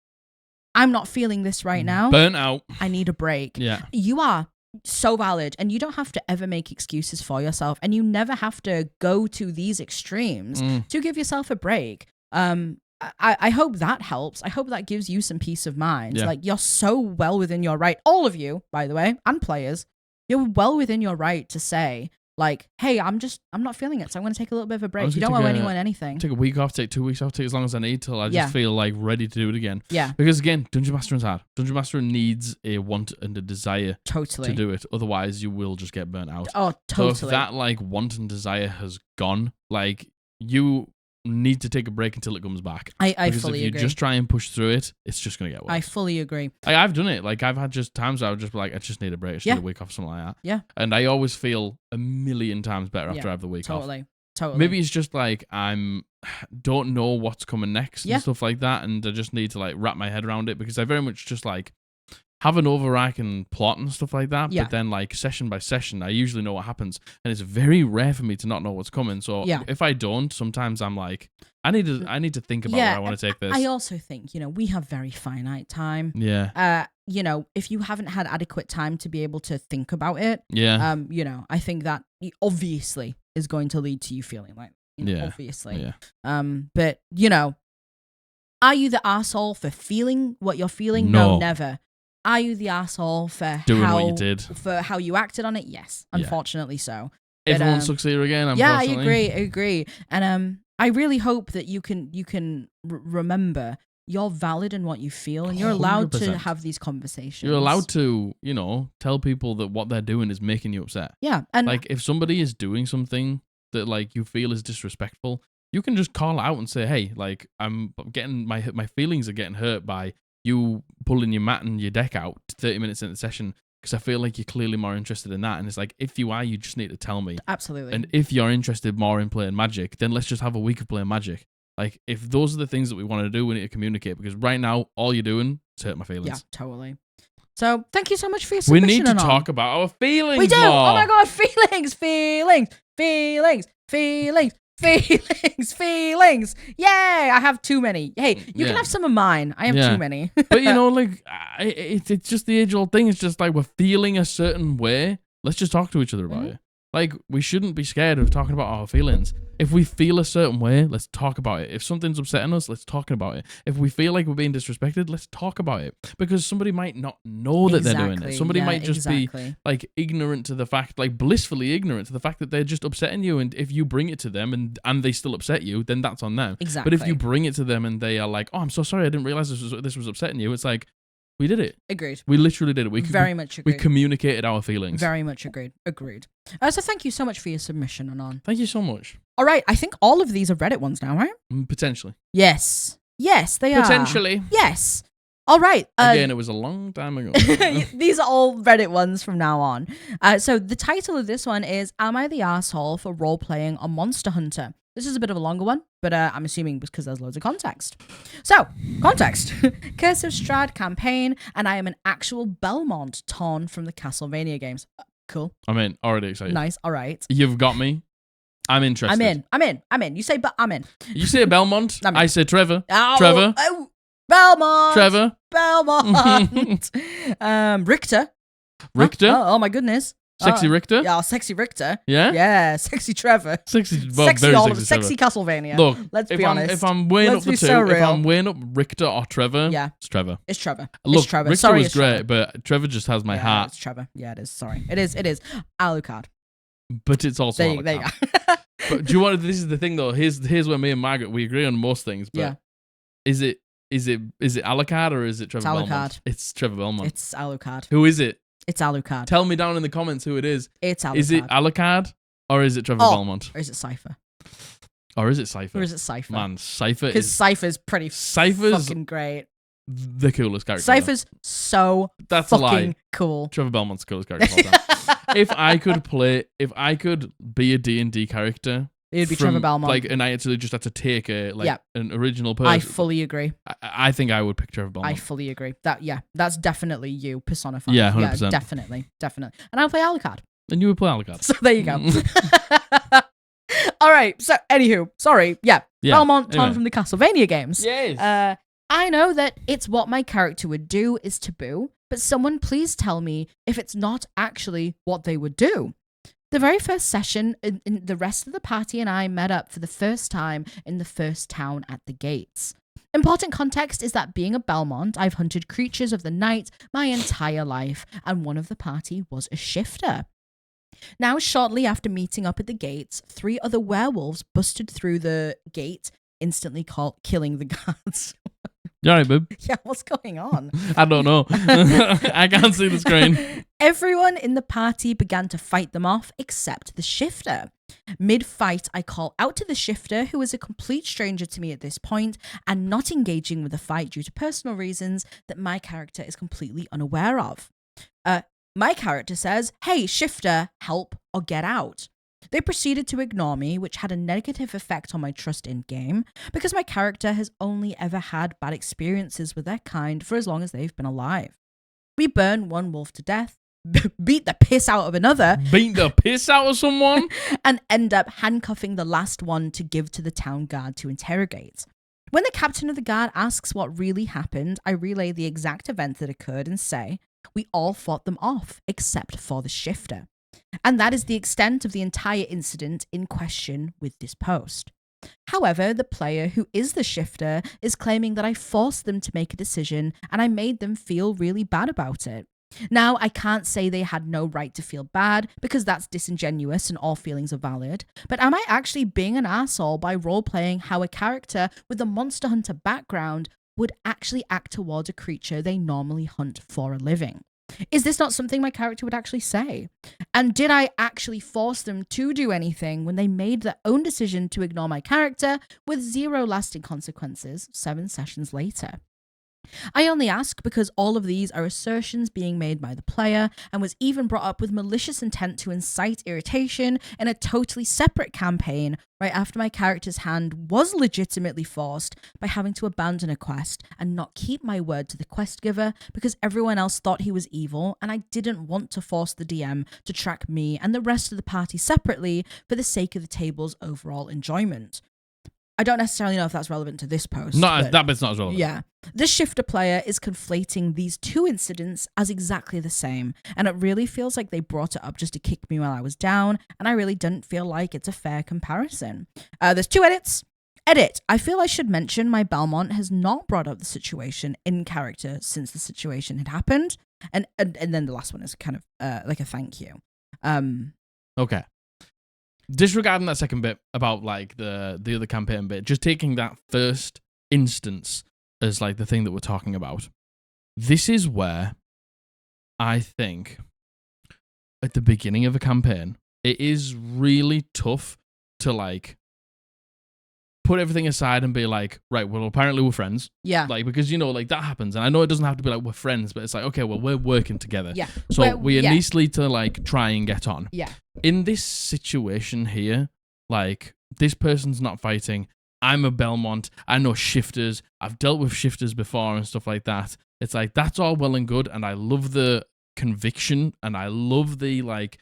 [SPEAKER 1] I'm not feeling this right now.
[SPEAKER 2] Burnout.
[SPEAKER 1] I need a break.
[SPEAKER 2] Yeah.
[SPEAKER 1] You are so valid, and you don't have to ever make excuses for yourself, and you never have to go to these extremes to give yourself a break. I hope that helps. I hope that gives you some peace of mind.
[SPEAKER 2] Yeah.
[SPEAKER 1] Like, you're so well within your right, all of you, by the way, and players, you're well within your right to say, like, hey, I'm not feeling it, so I'm going to take a little bit of a break. You don't owe anyone anything.
[SPEAKER 2] Take a week off, take 2 weeks off, take as long as I need till I just feel like ready to do it again.
[SPEAKER 1] Yeah.
[SPEAKER 2] Because again, Dungeon Mastering's hard. Dungeon Mastering needs a want and a desire to do it. Otherwise, you will just get burnt out.
[SPEAKER 1] Oh, totally.
[SPEAKER 2] So if that like want and desire has gone, like, you need to take a break until it comes back.
[SPEAKER 1] I fully agree.
[SPEAKER 2] Because if you just try and push through it, it's just going to get worse.
[SPEAKER 1] I fully agree.
[SPEAKER 2] I've done it. Like, I've had just times where I would just be like, I just need a break. I just need a week off, something like that.
[SPEAKER 1] Yeah.
[SPEAKER 2] And I always feel a million times better after I have the week off.
[SPEAKER 1] Totally.
[SPEAKER 2] Maybe it's just like don't know what's coming next and stuff like that, and I just need to like wrap my head around it, because I very much just like have an overarching plot and stuff like that. But then like session by session, I usually know what happens, and it's very rare for me to not know what's coming. So if I don't, sometimes I'm like, I need to think about where I want to take this.
[SPEAKER 1] I also think, you know, we have very finite time.
[SPEAKER 2] Yeah.
[SPEAKER 1] You know, if you haven't had adequate time to be able to think about it, you know, I think that obviously is going to lead to you feeling like, you know, obviously.
[SPEAKER 2] Yeah.
[SPEAKER 1] But, you know, are you the asshole for feeling what you're feeling? No, never. Are you the asshole for
[SPEAKER 2] doing what you did?
[SPEAKER 1] For how you acted on it? Yes, unfortunately so. But,
[SPEAKER 2] everyone sucks here again,
[SPEAKER 1] Yeah,
[SPEAKER 2] unfortunately.
[SPEAKER 1] I agree. And I really hope that you can remember you're valid in what you feel, and you're allowed 100%. To have these conversations.
[SPEAKER 2] You're allowed to, you know, tell people that what they're doing is making you upset.
[SPEAKER 1] Yeah. And
[SPEAKER 2] like, if somebody is doing something that like you feel is disrespectful, you can just call out and say, hey, like, I'm getting my feelings are getting hurt by you pulling your mat and your deck out 30 minutes into the session, because I feel like you're clearly more interested in that. And it's like, if you are, you just need to tell me.
[SPEAKER 1] Absolutely.
[SPEAKER 2] And if you're interested more in playing Magic, then let's just have a week of playing Magic. Like, if those are the things that we want to do, we need to communicate, because right now, all you're doing is hurt my feelings.
[SPEAKER 1] Yeah, totally. So, thank you so much for your submission.
[SPEAKER 2] We need to talk about our feelings.
[SPEAKER 1] We do.
[SPEAKER 2] More.
[SPEAKER 1] Oh my God, feelings. Yay, I have too many. Hey, you can have some of mine. I have too many.
[SPEAKER 2] But, you know, like, it's just the age-old thing. It's just like, we're feeling a certain way. Let's just talk to each other about it. Like, we shouldn't be scared of talking about our feelings. If we feel a certain way, let's talk about it. If something's upsetting us, let's talk about it. If we feel like we're being disrespected, let's talk about it. Because somebody might not know that they're doing it. Somebody might just be, like, ignorant to the fact, like, blissfully ignorant to the fact that they're just upsetting you. And if you bring it to them and they still upset you, then that's on them.
[SPEAKER 1] Exactly.
[SPEAKER 2] But if you bring it to them and they are like, oh, I'm so sorry, I didn't realize this was upsetting you, it's like, We did it.
[SPEAKER 1] Agreed.
[SPEAKER 2] We literally did it. We
[SPEAKER 1] very much agreed.
[SPEAKER 2] We communicated our feelings.
[SPEAKER 1] Very much agreed. So thank you so much for your submission, Anon.
[SPEAKER 2] Thank you so much.
[SPEAKER 1] All right, I think all of these are Reddit ones now, right?
[SPEAKER 2] Potentially.
[SPEAKER 1] Yes, they are.
[SPEAKER 2] Potentially.
[SPEAKER 1] Yes. All right.
[SPEAKER 2] Again, it was a long time ago.
[SPEAKER 1] These are all Reddit ones from now on. So the title of this one is, Am I the Asshole for Role-Playing a Monster Hunter? This is a bit of a longer one, but I'm assuming because there's loads of context. So, context. Curse of Strahd campaign, and I am an actual Belmont Ton from the Castlevania games. Cool.
[SPEAKER 2] I'm in. Already excited.
[SPEAKER 1] Nice. All right.
[SPEAKER 2] You've got me. I'm interested.
[SPEAKER 1] I'm in. You say, but I'm in.
[SPEAKER 2] You say Belmont. I say Trevor.
[SPEAKER 1] Oh,
[SPEAKER 2] Trevor.
[SPEAKER 1] Oh, Belmont.
[SPEAKER 2] Trevor.
[SPEAKER 1] Belmont. Richter.
[SPEAKER 2] Richter.
[SPEAKER 1] Oh my goodness.
[SPEAKER 2] Sexy Richter?
[SPEAKER 1] Yeah, sexy Richter.
[SPEAKER 2] Yeah?
[SPEAKER 1] Yeah, sexy Trevor.
[SPEAKER 2] Sexy
[SPEAKER 1] Castlevania.
[SPEAKER 2] Look,
[SPEAKER 1] let's be honest.
[SPEAKER 2] If I'm weighing up the two, if I'm weighing up Richter or Trevor,
[SPEAKER 1] yeah,
[SPEAKER 2] it's Trevor.
[SPEAKER 1] It's Trevor.
[SPEAKER 2] Look,
[SPEAKER 1] it's Trevor.
[SPEAKER 2] Richter was great, but Trevor just has my heart.
[SPEAKER 1] It's Trevor. Yeah, it is. Sorry. It is. Alucard.
[SPEAKER 2] But it's also Alucard.
[SPEAKER 1] There you go.
[SPEAKER 2] But do you want? This is the thing though. Here's where me and Margaret we agree on most things. But is it Alucard or is it Trevor Belmont? It's Trevor Belmont.
[SPEAKER 1] It's Alucard.
[SPEAKER 2] Who is it?
[SPEAKER 1] It's Alucard.
[SPEAKER 2] Tell me down in the comments who it is.
[SPEAKER 1] It's Alucard.
[SPEAKER 2] Is it Alucard or is it Trevor Belmont?
[SPEAKER 1] Or is it Cypher?
[SPEAKER 2] Or is it Cypher? Man, Cypher is...
[SPEAKER 1] Because Cypher's pretty fucking great.
[SPEAKER 2] The coolest character.
[SPEAKER 1] Cypher's so fucking cool.
[SPEAKER 2] Trevor Belmont's the coolest character of all time. If I could be a D&D character...
[SPEAKER 1] It'd be Trevor Belmont.
[SPEAKER 2] Like, and I actually just had to take an original person.
[SPEAKER 1] I fully agree.
[SPEAKER 2] I think I would pick Trevor Belmont.
[SPEAKER 1] I fully agree. That's definitely you personified.
[SPEAKER 2] Yeah, 100%.
[SPEAKER 1] Yeah, definitely. And I'll play Alucard.
[SPEAKER 2] And you would play Alucard.
[SPEAKER 1] So there you go. All right. So, anywho, sorry. Yeah. Belmont Ton from the Castlevania games.
[SPEAKER 2] Yes.
[SPEAKER 1] I know that it's what my character would do is taboo, but someone please tell me if it's not actually what they would do. The very first session, the rest of the party and I met up for the first time in the first town at the gates. Important context is that being a Belmont, I've hunted creatures of the night my entire life, and one of the party was a shifter. Now, shortly after meeting up at the gates, 3 other werewolves busted through the gate, instantly killing the guards.
[SPEAKER 2] You alright, babe?
[SPEAKER 1] Yeah, what's going on?
[SPEAKER 2] I don't know. I can't see the screen.
[SPEAKER 1] Everyone in the party began to fight them off, except the shifter. Mid-fight, I call out to the shifter, who is a complete stranger to me at this point, and not engaging with the fight due to personal reasons that my character is completely unaware of. My character says, "Hey, shifter, help or get out." They proceeded to ignore me, which had a negative effect on my trust in game, because my character has only ever had bad experiences with their kind for as long as they've been alive. We burn one wolf to death, beat the piss out of another.
[SPEAKER 2] Beat the piss out of someone?
[SPEAKER 1] And end up handcuffing the last one to give to the town guard to interrogate. When the captain of the guard asks what really happened, I relay the exact event that occurred and say, we all fought them off, except for the shifter. And that is the extent of the entire incident in question with this post. However, the player who is the shifter is claiming that I forced them to make a decision and I made them feel really bad about it. Now, I can't say they had no right to feel bad because that's disingenuous and all feelings are valid, but am I actually being an asshole by role-playing how a character with a Monster Hunter background would actually act towards a creature they normally hunt for a living? Is this not something my character would actually say? And did I actually force them to do anything when they made their own decision to ignore my character with 0 lasting consequences 7 sessions later? I only ask because all of these are assertions being made by the player and was even brought up with malicious intent to incite irritation in a totally separate campaign right after my character's hand was legitimately forced by having to abandon a quest and not keep my word to the quest giver because everyone else thought he was evil and I didn't want to force the DM to track me and the rest of the party separately for the sake of the table's overall enjoyment. I don't necessarily know if that's relevant to this post.
[SPEAKER 2] No, that bit's not as relevant.
[SPEAKER 1] Yeah. This shifter player is conflating these 2 incidents as exactly the same, and it really feels like they brought it up just to kick me while I was down, and I really didn't feel like it's a fair comparison. There's 2 edits. Edit. I feel I should mention my Belmont has not brought up the situation in character since the situation had happened, and then the last one is kind of like a thank you.
[SPEAKER 2] Okay. Disregarding that second bit about like the other campaign bit, just taking that first instance as like the thing that we're talking about. this is where I think at the beginning of a campaign, it is really tough to like put everything aside and be like, right, well, apparently we're friends.
[SPEAKER 1] Yeah.
[SPEAKER 2] Like, because, you know, like that happens. And I know it doesn't have to be like we're friends, but it's like, okay, well, we're working together.
[SPEAKER 1] Yeah.
[SPEAKER 2] So we at least need to like try and get on.
[SPEAKER 1] Yeah.
[SPEAKER 2] In this situation here, like this person's not fighting. I'm a Belmont. I know shifters. I've dealt with shifters before and stuff like that. It's like, that's all well and good. And I love the conviction and I love the like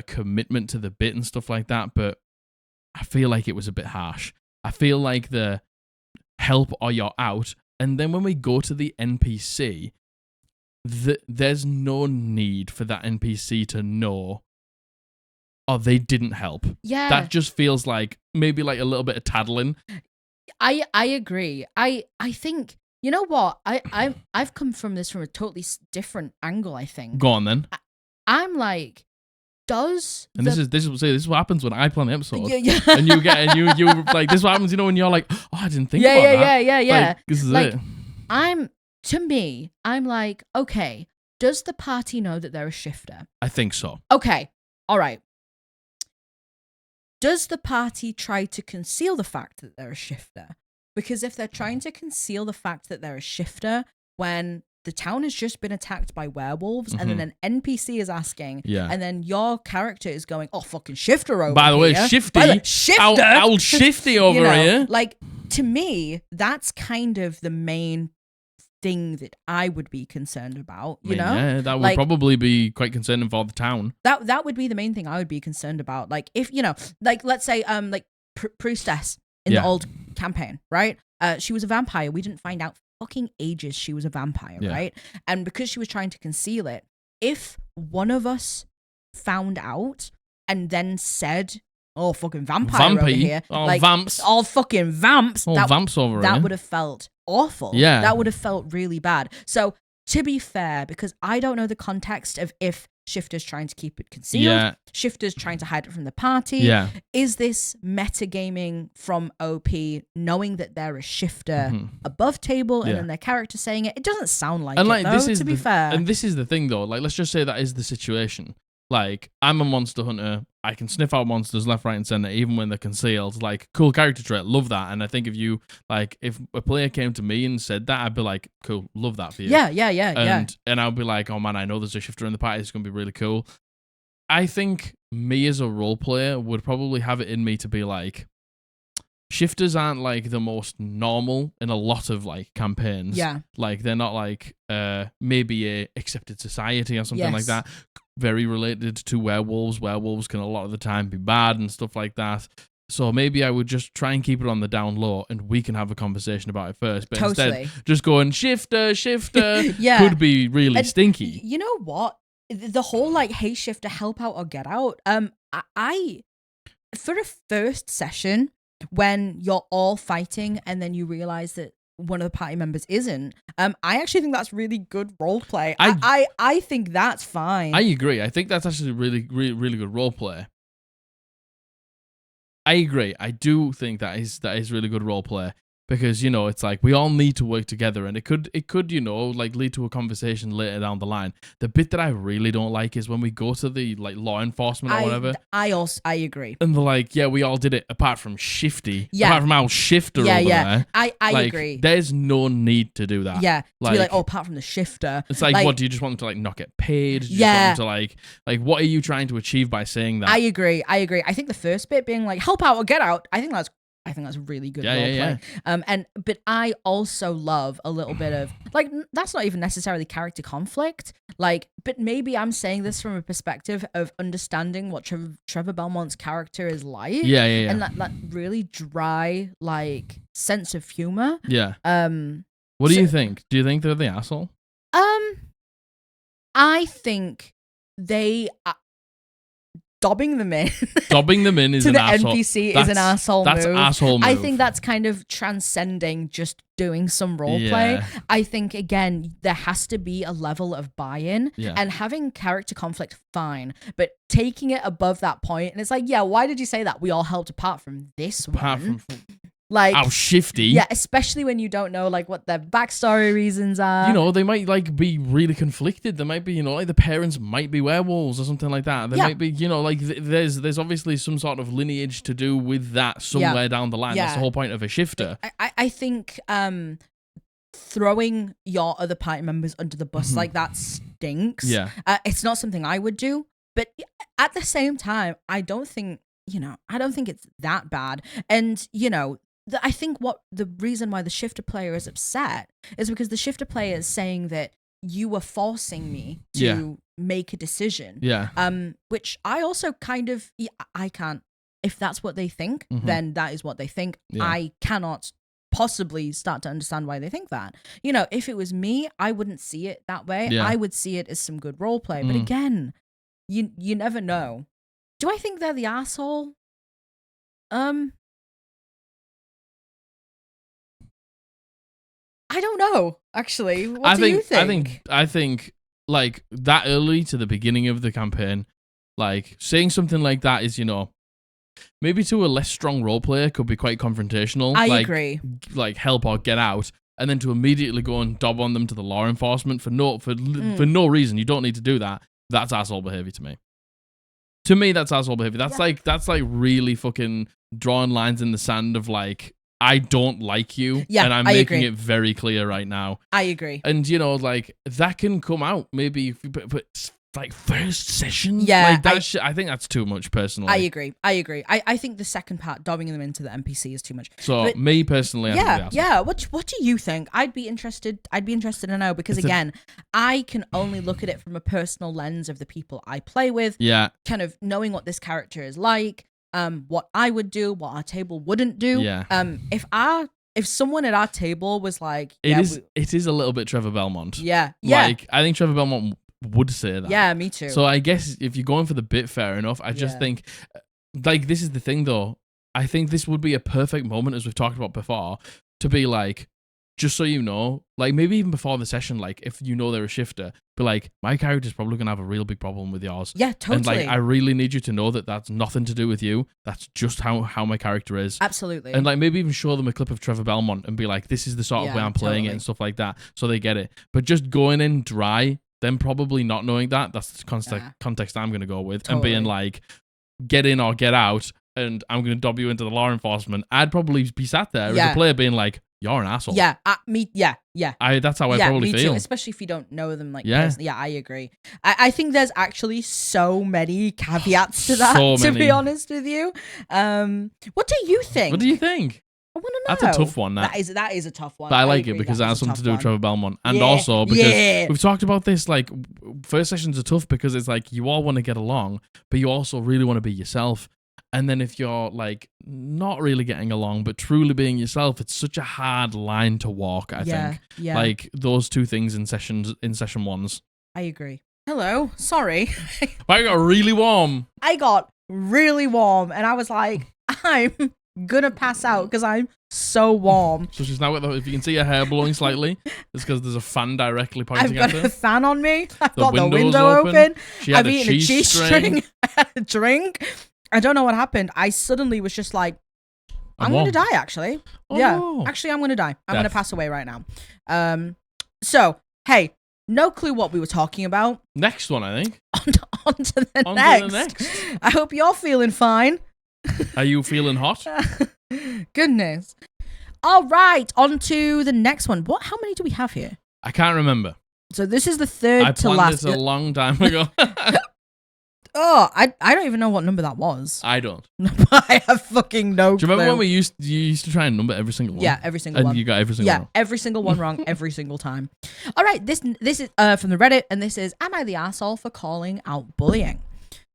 [SPEAKER 2] commitment to the bit and stuff like that. But I feel like it was a bit harsh. I feel like the help or you're out. And then when we go to the NPC, there's no need for that NPC to know, oh, they didn't help.
[SPEAKER 1] Yeah.
[SPEAKER 2] That just feels like maybe like a little bit of tattling.
[SPEAKER 1] I agree. I think, you know what? I've come from this from a totally different angle, I think.
[SPEAKER 2] Go on then.
[SPEAKER 1] I'm like, this is what happens when I plan the episode.
[SPEAKER 2] Yeah. And you like, this is what happens, you know, when you're like, oh, I didn't think about that.
[SPEAKER 1] Yeah.
[SPEAKER 2] Like, this is
[SPEAKER 1] like,
[SPEAKER 2] it.
[SPEAKER 1] I'm like, okay, does the party know that they're a shifter?
[SPEAKER 2] I think so.
[SPEAKER 1] Okay. All right. Does the party try to conceal the fact that they're a shifter? Because if they're trying to conceal the fact that they're a shifter when the town has just been attacked by werewolves and then an NPC is asking and then your character is going, oh, fucking shifter over here.
[SPEAKER 2] By the way, Shifty. Old Shifty over here.
[SPEAKER 1] Like, to me, that's kind of the main thing that I would be concerned about, you know?
[SPEAKER 2] Yeah, that would probably be quite concerning for the town.
[SPEAKER 1] That would be the main thing I would be concerned about. Like, if, you know, like, let's say, like, Priestess in the old campaign, right? She was a vampire. We didn't find out fucking ages she was a vampire, right? And because she was trying to conceal it, if one of us found out and then said, oh, fucking vampire over here.
[SPEAKER 2] Oh,
[SPEAKER 1] like,
[SPEAKER 2] vamps.
[SPEAKER 1] All fucking vamps.
[SPEAKER 2] Oh, vamps over here.
[SPEAKER 1] That would have felt awful.
[SPEAKER 2] Yeah.
[SPEAKER 1] That would have felt really bad. So, to be fair, because I don't know the context of if shifters trying to keep it concealed, shifters trying to hide it from the party, is this metagaming from OP knowing that they're a shifter above table and then their character saying it? It doesn't sound like
[SPEAKER 2] and
[SPEAKER 1] it, though, to be fair.
[SPEAKER 2] And this is the thing, though. Like, let's just say that is the situation. Like, I'm a monster hunter. I can sniff out monsters left, right, and center, even when they're concealed. Like, cool character trait. Love that. And I think if a player came to me and said that, I'd be like, cool, love that for you.
[SPEAKER 1] Yeah.
[SPEAKER 2] And I'll be like, oh man, I know there's a shifter in the party. It's going to be really cool. I think me as a role player would probably have it in me to be like, shifters aren't like the most normal in a lot of like campaigns.
[SPEAKER 1] Yeah.
[SPEAKER 2] Like, they're not like maybe a accepted society or something like that. Very related to werewolves. Werewolves can a lot of the time be bad and stuff like that. So maybe I would just try and keep it on the down low and we can have a conversation about it first. But instead, just going shifter could be really stinky.
[SPEAKER 1] You know what? The whole like, hey, shifter, help out or get out. I for a first session when you're all fighting and then you realize that one of the party members isn't, I actually think that's really good role play. I think that's fine.
[SPEAKER 2] I agree. I think that's actually really good role play. I agree. I do think that is really good role play. Because, you know, it's like we all need to work together and it could, you know, like lead to a conversation later down the line. The bit that I really don't like is when we go to the like law enforcement or whatever.
[SPEAKER 1] I agree.
[SPEAKER 2] And they're like, yeah, we all did it apart from Shifty. Yeah. Apart from our shifter over there.
[SPEAKER 1] I
[SPEAKER 2] like,
[SPEAKER 1] agree.
[SPEAKER 2] There's no need to do that.
[SPEAKER 1] Yeah. To be like, oh, apart from the shifter.
[SPEAKER 2] It's like, what, do you just want them to like not get paid? Do you just want them to like what are you trying to achieve by saying that?
[SPEAKER 1] I agree. I think the first bit being like, help out or get out, I think that's really good role play. But I also love a little bit of like, that's not even necessarily character conflict. Like, but maybe I'm saying this from a perspective of understanding what Trevor Belmont's character is like.
[SPEAKER 2] Yeah.
[SPEAKER 1] And that really dry like sense of humor.
[SPEAKER 2] Yeah. What do you think? Do you think they're the asshole?
[SPEAKER 1] I think they. Dobbing them in
[SPEAKER 2] is
[SPEAKER 1] to
[SPEAKER 2] an
[SPEAKER 1] the
[SPEAKER 2] asshole.
[SPEAKER 1] NPC is an asshole move.
[SPEAKER 2] That's asshole move.
[SPEAKER 1] I think that's kind of transcending just doing some role play. I think, again, there has to be a level of buy-in and having character conflict, fine. But taking it above that point, and it's like, yeah, why did you say that? We all helped apart from this one. Like
[SPEAKER 2] how shifty.
[SPEAKER 1] Yeah, especially when you don't know like what their backstory reasons are.
[SPEAKER 2] You know, they might like be really conflicted. There might be, you know, like the parents might be werewolves or something like that. There might be, you know, like there's obviously some sort of lineage to do with that somewhere down the line. That's the whole point of a shifter.
[SPEAKER 1] I think throwing your other party members under the bus like that stinks.
[SPEAKER 2] Yeah.
[SPEAKER 1] It's not something I would do, but at the same time, I don't think it's that bad. And, you know, I think the reason why the shifter player is upset is because the shifter player is saying that you were forcing me to make a decision.
[SPEAKER 2] Yeah.
[SPEAKER 1] Which I also kind of, I can't, if that's what they think, then that is what they think. Yeah. I cannot possibly start to understand why they think that. You know, if it was me, I wouldn't see it that way. Yeah. I would see it as some good role play. But again, you never know. Do I think they're the asshole? I don't know, actually. What do you think?
[SPEAKER 2] I think like that early to the beginning of the campaign, like saying something like that is, you know, maybe to a less strong role player could be quite confrontational.
[SPEAKER 1] I agree.
[SPEAKER 2] Like help or get out, and then to immediately go and dob on them to the law enforcement for no reason. You don't need to do that. That's asshole behavior to me. To me, that's asshole behavior. That's like really fucking drawing lines in the sand of like, I don't like you, and I'm making it very clear right now.
[SPEAKER 1] I agree.
[SPEAKER 2] And, you know, like, that can come out maybe, but like, first session?
[SPEAKER 1] Yeah.
[SPEAKER 2] Like, I think that's too much, personally.
[SPEAKER 1] I agree. I think the second part, dobbing them into the NPC, is too much.
[SPEAKER 2] So, but, me, personally, I
[SPEAKER 1] think What do you think? I'd be interested to know, because, again, I can only look at it from a personal lens of the people I play with.
[SPEAKER 2] Yeah.
[SPEAKER 1] Kind of knowing what this character is like. What I would do, what our table wouldn't do.
[SPEAKER 2] Yeah.
[SPEAKER 1] If someone at our table was like,
[SPEAKER 2] it is a little bit Trevor Belmont.
[SPEAKER 1] Yeah.
[SPEAKER 2] Like, I think Trevor Belmont would say that.
[SPEAKER 1] Yeah, me too.
[SPEAKER 2] So I guess if you're going for the bit, fair enough. I just think, like, this is the thing though. I think this would be a perfect moment, as we've talked about before, to be like, just so you know, like maybe even before the session, like if you know they're a shifter, but like my character's probably gonna have a real big problem with yours.
[SPEAKER 1] Yeah, totally.
[SPEAKER 2] And like I really need you to know that that's nothing to do with you. That's just how my character is.
[SPEAKER 1] Absolutely.
[SPEAKER 2] And like maybe even show them a clip of Trevor Belmont and be like, this is the sort of way I'm playing it and stuff like that, so they get it. But just going in dry, them probably not knowing that's the context I'm gonna go with, and being like, get in or get out, and I'm gonna dob you into the law enforcement. I'd probably be sat there as a player being like, you're an asshole.
[SPEAKER 1] Yeah,
[SPEAKER 2] That's how I probably feel.
[SPEAKER 1] Too, especially if you don't know them. Like, personally. Yeah, I agree. I think there's actually so many caveats to that. To be honest with you, what do you think?
[SPEAKER 2] What do you think?
[SPEAKER 1] I want to know.
[SPEAKER 2] That's a tough one.
[SPEAKER 1] That is a tough one.
[SPEAKER 2] But I like it because it has something to do with Trevor Belmont, and also because we've talked about this. Like, first sessions are tough because it's like you all want to get along, but you also really want to be yourself. And then if you're like not really getting along, but truly being yourself, it's such a hard line to walk, I think.
[SPEAKER 1] Yeah.
[SPEAKER 2] Like those two things in session ones.
[SPEAKER 1] I agree. Hello. Sorry.
[SPEAKER 2] I got really warm.
[SPEAKER 1] And I was like, I'm gonna pass out because I'm so warm.
[SPEAKER 2] So she's now got if you can see her hair blowing slightly, it's because there's a fan directly pointing
[SPEAKER 1] at her. I've got a fan on me. I've got the window open. I've eaten a cheese string. A drink. I don't know what happened. I suddenly was just like, I'm going to die, actually.
[SPEAKER 2] No.
[SPEAKER 1] Actually, I'm going to die. I'm going to pass away right now. So, hey, no clue what we were talking about.
[SPEAKER 2] Next one, I think.
[SPEAKER 1] On to the next. I hope you're feeling fine.
[SPEAKER 2] Are you feeling hot?
[SPEAKER 1] Goodness. All right, on to the next one. How many do we have here?
[SPEAKER 2] I can't remember.
[SPEAKER 1] So this is the third to last.
[SPEAKER 2] I planned this a long time ago.
[SPEAKER 1] Oh, I don't even know what number that was.
[SPEAKER 2] I don't.
[SPEAKER 1] I have fucking no clue.
[SPEAKER 2] Do you remember when you used to try and number every single one?
[SPEAKER 1] Yeah, every single one.
[SPEAKER 2] And you got every single one wrong.
[SPEAKER 1] Every single one wrong every single time. All right, this is from the Reddit, and this is, am I the asshole for calling out bullying?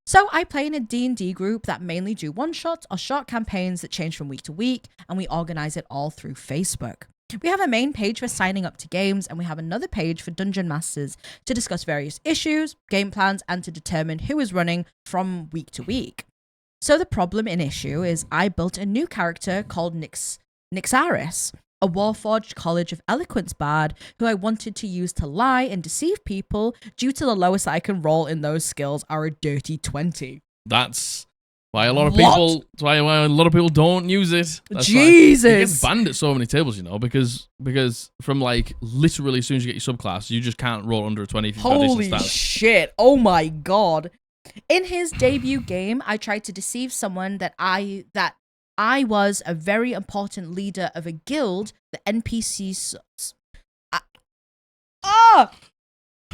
[SPEAKER 1] So I play in a D&D group that mainly do one-shots or short campaigns that change from week to week, and we organize it all through Facebook. We have a main page for signing up to games, and we have another page for Dungeon Masters to discuss various issues, game plans, and to determine who is running from week to week. So the problem in issue is I built a new character called Nixaris, a Warforged College of Eloquence bard who I wanted to use to lie and deceive people due to the lowest I can roll in those skills are a dirty 20.
[SPEAKER 2] That's Why a lot of people? Why a lot of people don't use it. That's
[SPEAKER 1] Jesus,
[SPEAKER 2] it gets banned at so many tables, because from like literally as soon as you get your subclass, you just can't roll under a 20 if you've got decent stats.
[SPEAKER 1] Holy shit! Oh my god! In his debut game, I tried to deceive someone that I was a very important leader of a guild. The NPCs.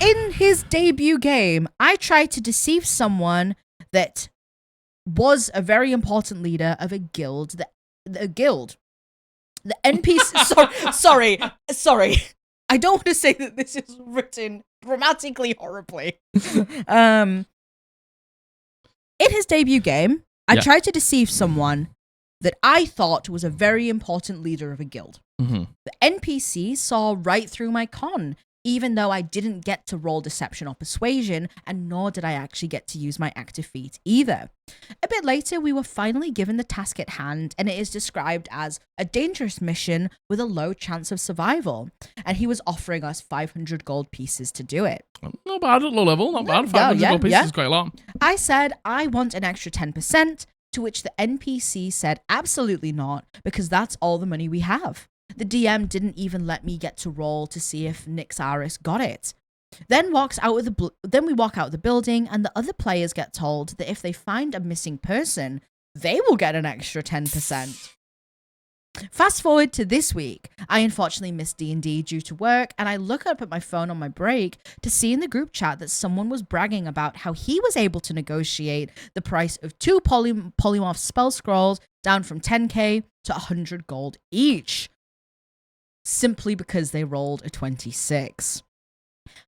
[SPEAKER 1] In his debut game, I tried to deceive someone that was a very important leader of a guild. The guild. The NPC. sorry. I don't want to say that this is written grammatically horribly. In his debut game, I tried to deceive someone that I thought was a very important leader of a guild.
[SPEAKER 2] Mm-hmm.
[SPEAKER 1] The NPC saw right through my con, even though I didn't get to roll deception or persuasion, and nor did I actually get to use my active feat either. A bit later, we were finally given the task at hand, and it is described as a dangerous mission with a low chance of survival, and he was offering us 500 gold pieces to do it.
[SPEAKER 2] Not bad at low level, not bad. 500 gold pieces is quite a lot.
[SPEAKER 1] I said, I want an extra 10%, to which the NPC said absolutely not, because that's all the money we have. The DM didn't even let me get to roll to see if Nixaris got it. Then we walk out of the building, and the other players get told that if they find a missing person, they will get an extra 10%. Fast forward to this week. I unfortunately missed D&D due to work, and I look up at my phone on my break to see in the group chat that someone was bragging about how he was able to negotiate the price of 2 polymorph spell scrolls down from 10k to 100 gold each, simply because they rolled a 26.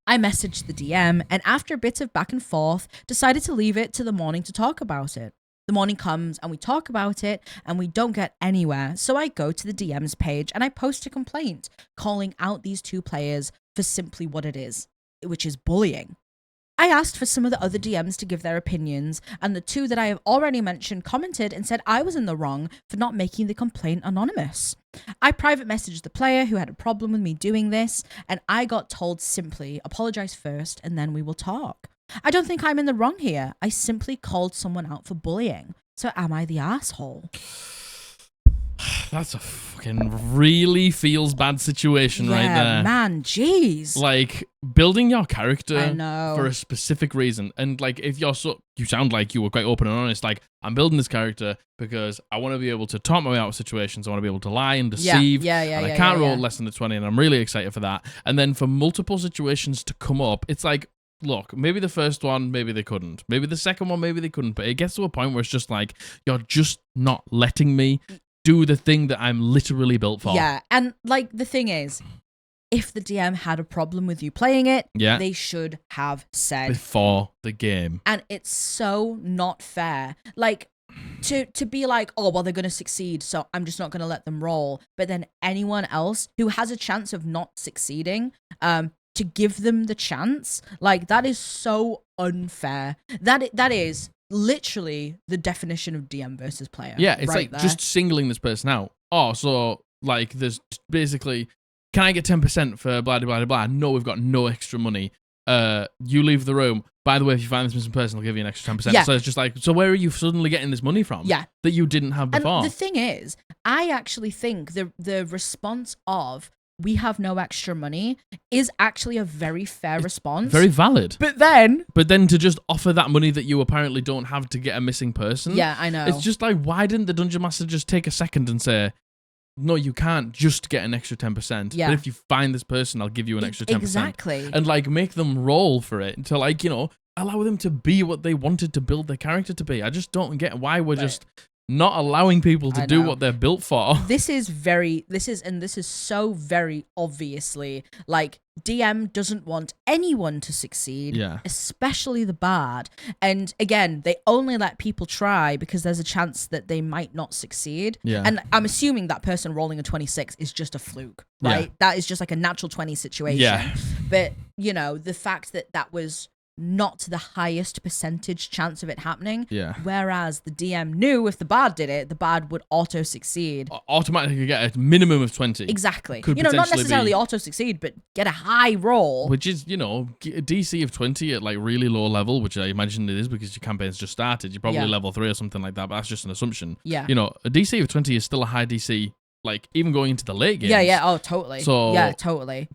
[SPEAKER 1] I messaged the DM, and after a bit of back and forth, decided to leave it to the morning to talk about it. The morning comes and we talk about it, and we don't get anywhere, so I go to the DM's page and I post a complaint calling out these 2 players for simply what it is, which is bullying. I asked for some of the other DMs to give their opinions, and the 2 that I have already mentioned commented and said I was in the wrong for not making the complaint anonymous. I private messaged the player who had a problem with me doing this, and I got told simply, apologize first and then we will talk. I don't think I'm in the wrong here. I simply called someone out for bullying. So am I the asshole?
[SPEAKER 2] That's a fucking really feels bad situation right there.
[SPEAKER 1] Man, jeez.
[SPEAKER 2] Like, building your character for a specific reason. And, like, if you sound like you were quite open and honest. Like, I'm building this character because I want to be able to talk my way out of situations. I want to be able to lie and deceive. And I can't roll less than a 20, and I'm really excited for that. And then for multiple situations to come up, it's like, look, maybe the first one, maybe they couldn't. Maybe the second one, maybe they couldn't. But it gets to a point where it's just like, you're just not letting me do the thing that I'm literally built for.
[SPEAKER 1] Yeah, and like the thing is, if the DM had a problem with you playing it, they should have said
[SPEAKER 2] before the game.
[SPEAKER 1] And it's so not fair. Like, to be like, oh, well, they're going to succeed, so I'm just not going to let them roll. But then anyone else who has a chance of not succeeding, to give them the chance, like, that is so unfair. That is literally the definition of DM versus player.
[SPEAKER 2] Yeah, it's right like there. Just singling this person out. Oh, so like there's basically, can I get 10% for blah, blah, blah, blah? No, we've got no extra money. You leave the room. By the way, if you find this missing person, I'll give you an extra 10%. Yeah. So it's just like, so where are you suddenly getting this money from?
[SPEAKER 1] Yeah.
[SPEAKER 2] That you didn't have before?
[SPEAKER 1] And the thing is, I actually think the response of, we have no extra money, is actually a very fair response.
[SPEAKER 2] Very valid.
[SPEAKER 1] But then
[SPEAKER 2] to just offer that money that you apparently don't have to get a missing person.
[SPEAKER 1] Yeah, I know.
[SPEAKER 2] It's just like, why didn't the Dungeon Master just take a second and say, no, you can't just get an extra 10%.
[SPEAKER 1] Yeah.
[SPEAKER 2] But if you find this person, I'll give you an extra 10%.
[SPEAKER 1] Exactly.
[SPEAKER 2] And like make them roll for it to like, allow them to be what they wanted to build their character to be. I just don't get why we're just not allowing people to do what they're built for.
[SPEAKER 1] This is so very obviously like DM doesn't want anyone to succeed, especially the bard. And again, they only let people try because there's a chance that they might not succeed.
[SPEAKER 2] Yeah.
[SPEAKER 1] And I'm assuming that person rolling a 26 is just a fluke, right?
[SPEAKER 2] Yeah.
[SPEAKER 1] That is just like a natural 20 situation.
[SPEAKER 2] Yeah.
[SPEAKER 1] But, the fact that was not the highest percentage chance of it happening.
[SPEAKER 2] Yeah.
[SPEAKER 1] Whereas the DM knew if the bard did it, the bard would auto succeed.
[SPEAKER 2] Automatically get a minimum of 20.
[SPEAKER 1] Exactly. Not necessarily auto succeed, but get a high roll.
[SPEAKER 2] Which is, a DC of 20 at like really low level, which I imagine it is because your campaign's just started. You're probably level 3 or something like that, but that's just an assumption.
[SPEAKER 1] Yeah.
[SPEAKER 2] A DC of 20 is still a high DC. Like, even going into the late games.
[SPEAKER 1] Yeah, oh, totally.
[SPEAKER 2] So,
[SPEAKER 1] yeah, totally.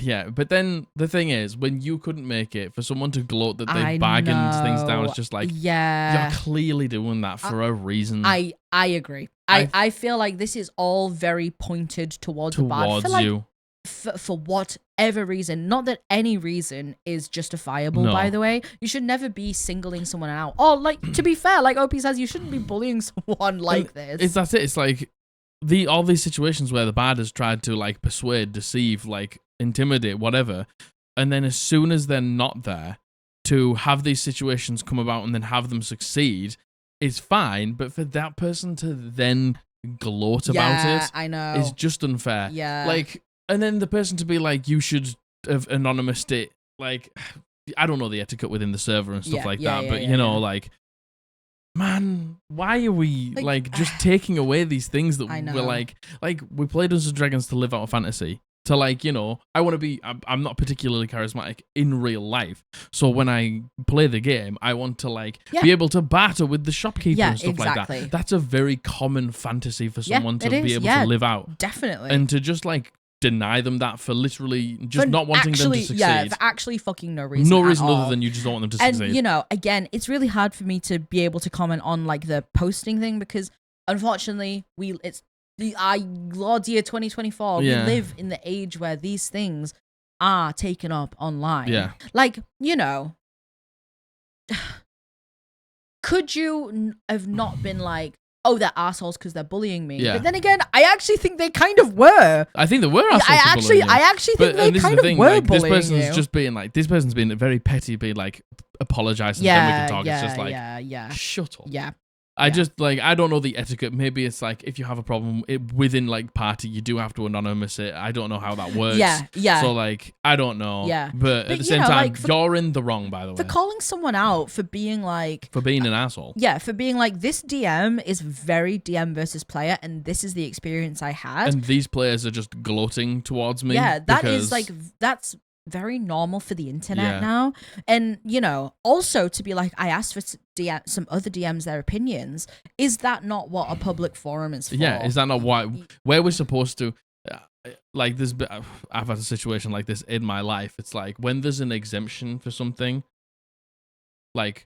[SPEAKER 2] Yeah, but then the thing is, when you couldn't make it, for someone to gloat that they bargained things down, it's just like, you're clearly doing that for a reason.
[SPEAKER 1] I agree. I feel like this is all very pointed towards the bard.
[SPEAKER 2] You.
[SPEAKER 1] For whatever reason. Not that any reason is justifiable, by the way. You should never be singling someone out. Or, like, to be fair, like OP says, you shouldn't be bullying someone like this.
[SPEAKER 2] That's it. It's like... all these situations where the bard has tried to like persuade, deceive, like intimidate, whatever, and then as soon as they're not there, to have these situations come about and then have them succeed is fine, but for that person to then gloat about it,
[SPEAKER 1] I know,
[SPEAKER 2] is just unfair.
[SPEAKER 1] Yeah,
[SPEAKER 2] like, and then the person to be like, you should have anonymous it. Like, I don't know the etiquette within the server and stuff like that, but like. Man, why are we like just taking away these things that we're like we play Dungeons and Dragons to live out a fantasy. To like, I want to be, I'm not particularly charismatic in real life. So when I play the game, I want to like be able to barter with the shopkeeper and stuff like that. That's a very common fantasy for someone to be able to live out.
[SPEAKER 1] Definitely.
[SPEAKER 2] And to just like deny them that for literally just not wanting them to succeed.
[SPEAKER 1] Yeah, for actually fucking no reason.
[SPEAKER 2] No reason other than you just don't want them to succeed.
[SPEAKER 1] And, again, it's really hard for me to be able to comment on, like, the posting thing because, unfortunately, it's our Lord's year 2024. We live in the age where these things are taken up online.
[SPEAKER 2] Yeah.
[SPEAKER 1] Like, could you have not been like, oh, they're assholes because they're bullying me. Yeah. But then again, I actually think they kind of were.
[SPEAKER 2] I think they were assholes.
[SPEAKER 1] I actually think they kind of were
[SPEAKER 2] like,
[SPEAKER 1] bullying
[SPEAKER 2] this person's just being like, this person's being very petty, being like, apologizing, then we can talk. It's just like, shut up.
[SPEAKER 1] Yeah.
[SPEAKER 2] I just like, I don't know the etiquette. Maybe it's like if you have a problem within like party, you do have to anonymous it. I don't know how that works.
[SPEAKER 1] Yeah.
[SPEAKER 2] So like, I don't know.
[SPEAKER 1] Yeah.
[SPEAKER 2] But at the same time, you're in the wrong, by the way.
[SPEAKER 1] For calling someone out for being like...
[SPEAKER 2] For being an asshole.
[SPEAKER 1] Yeah, for being like, this DM is very DM versus player, and this is the experience I had.
[SPEAKER 2] And these players are just gloating towards me.
[SPEAKER 1] Yeah, that's very normal for the internet now. And, also to be like, I asked for some other DMs their opinions. Is that not what a public forum is for?
[SPEAKER 2] Yeah, is that not where we're supposed to... like this, I've had a situation like this in my life. It's like when there's an exemption for something, like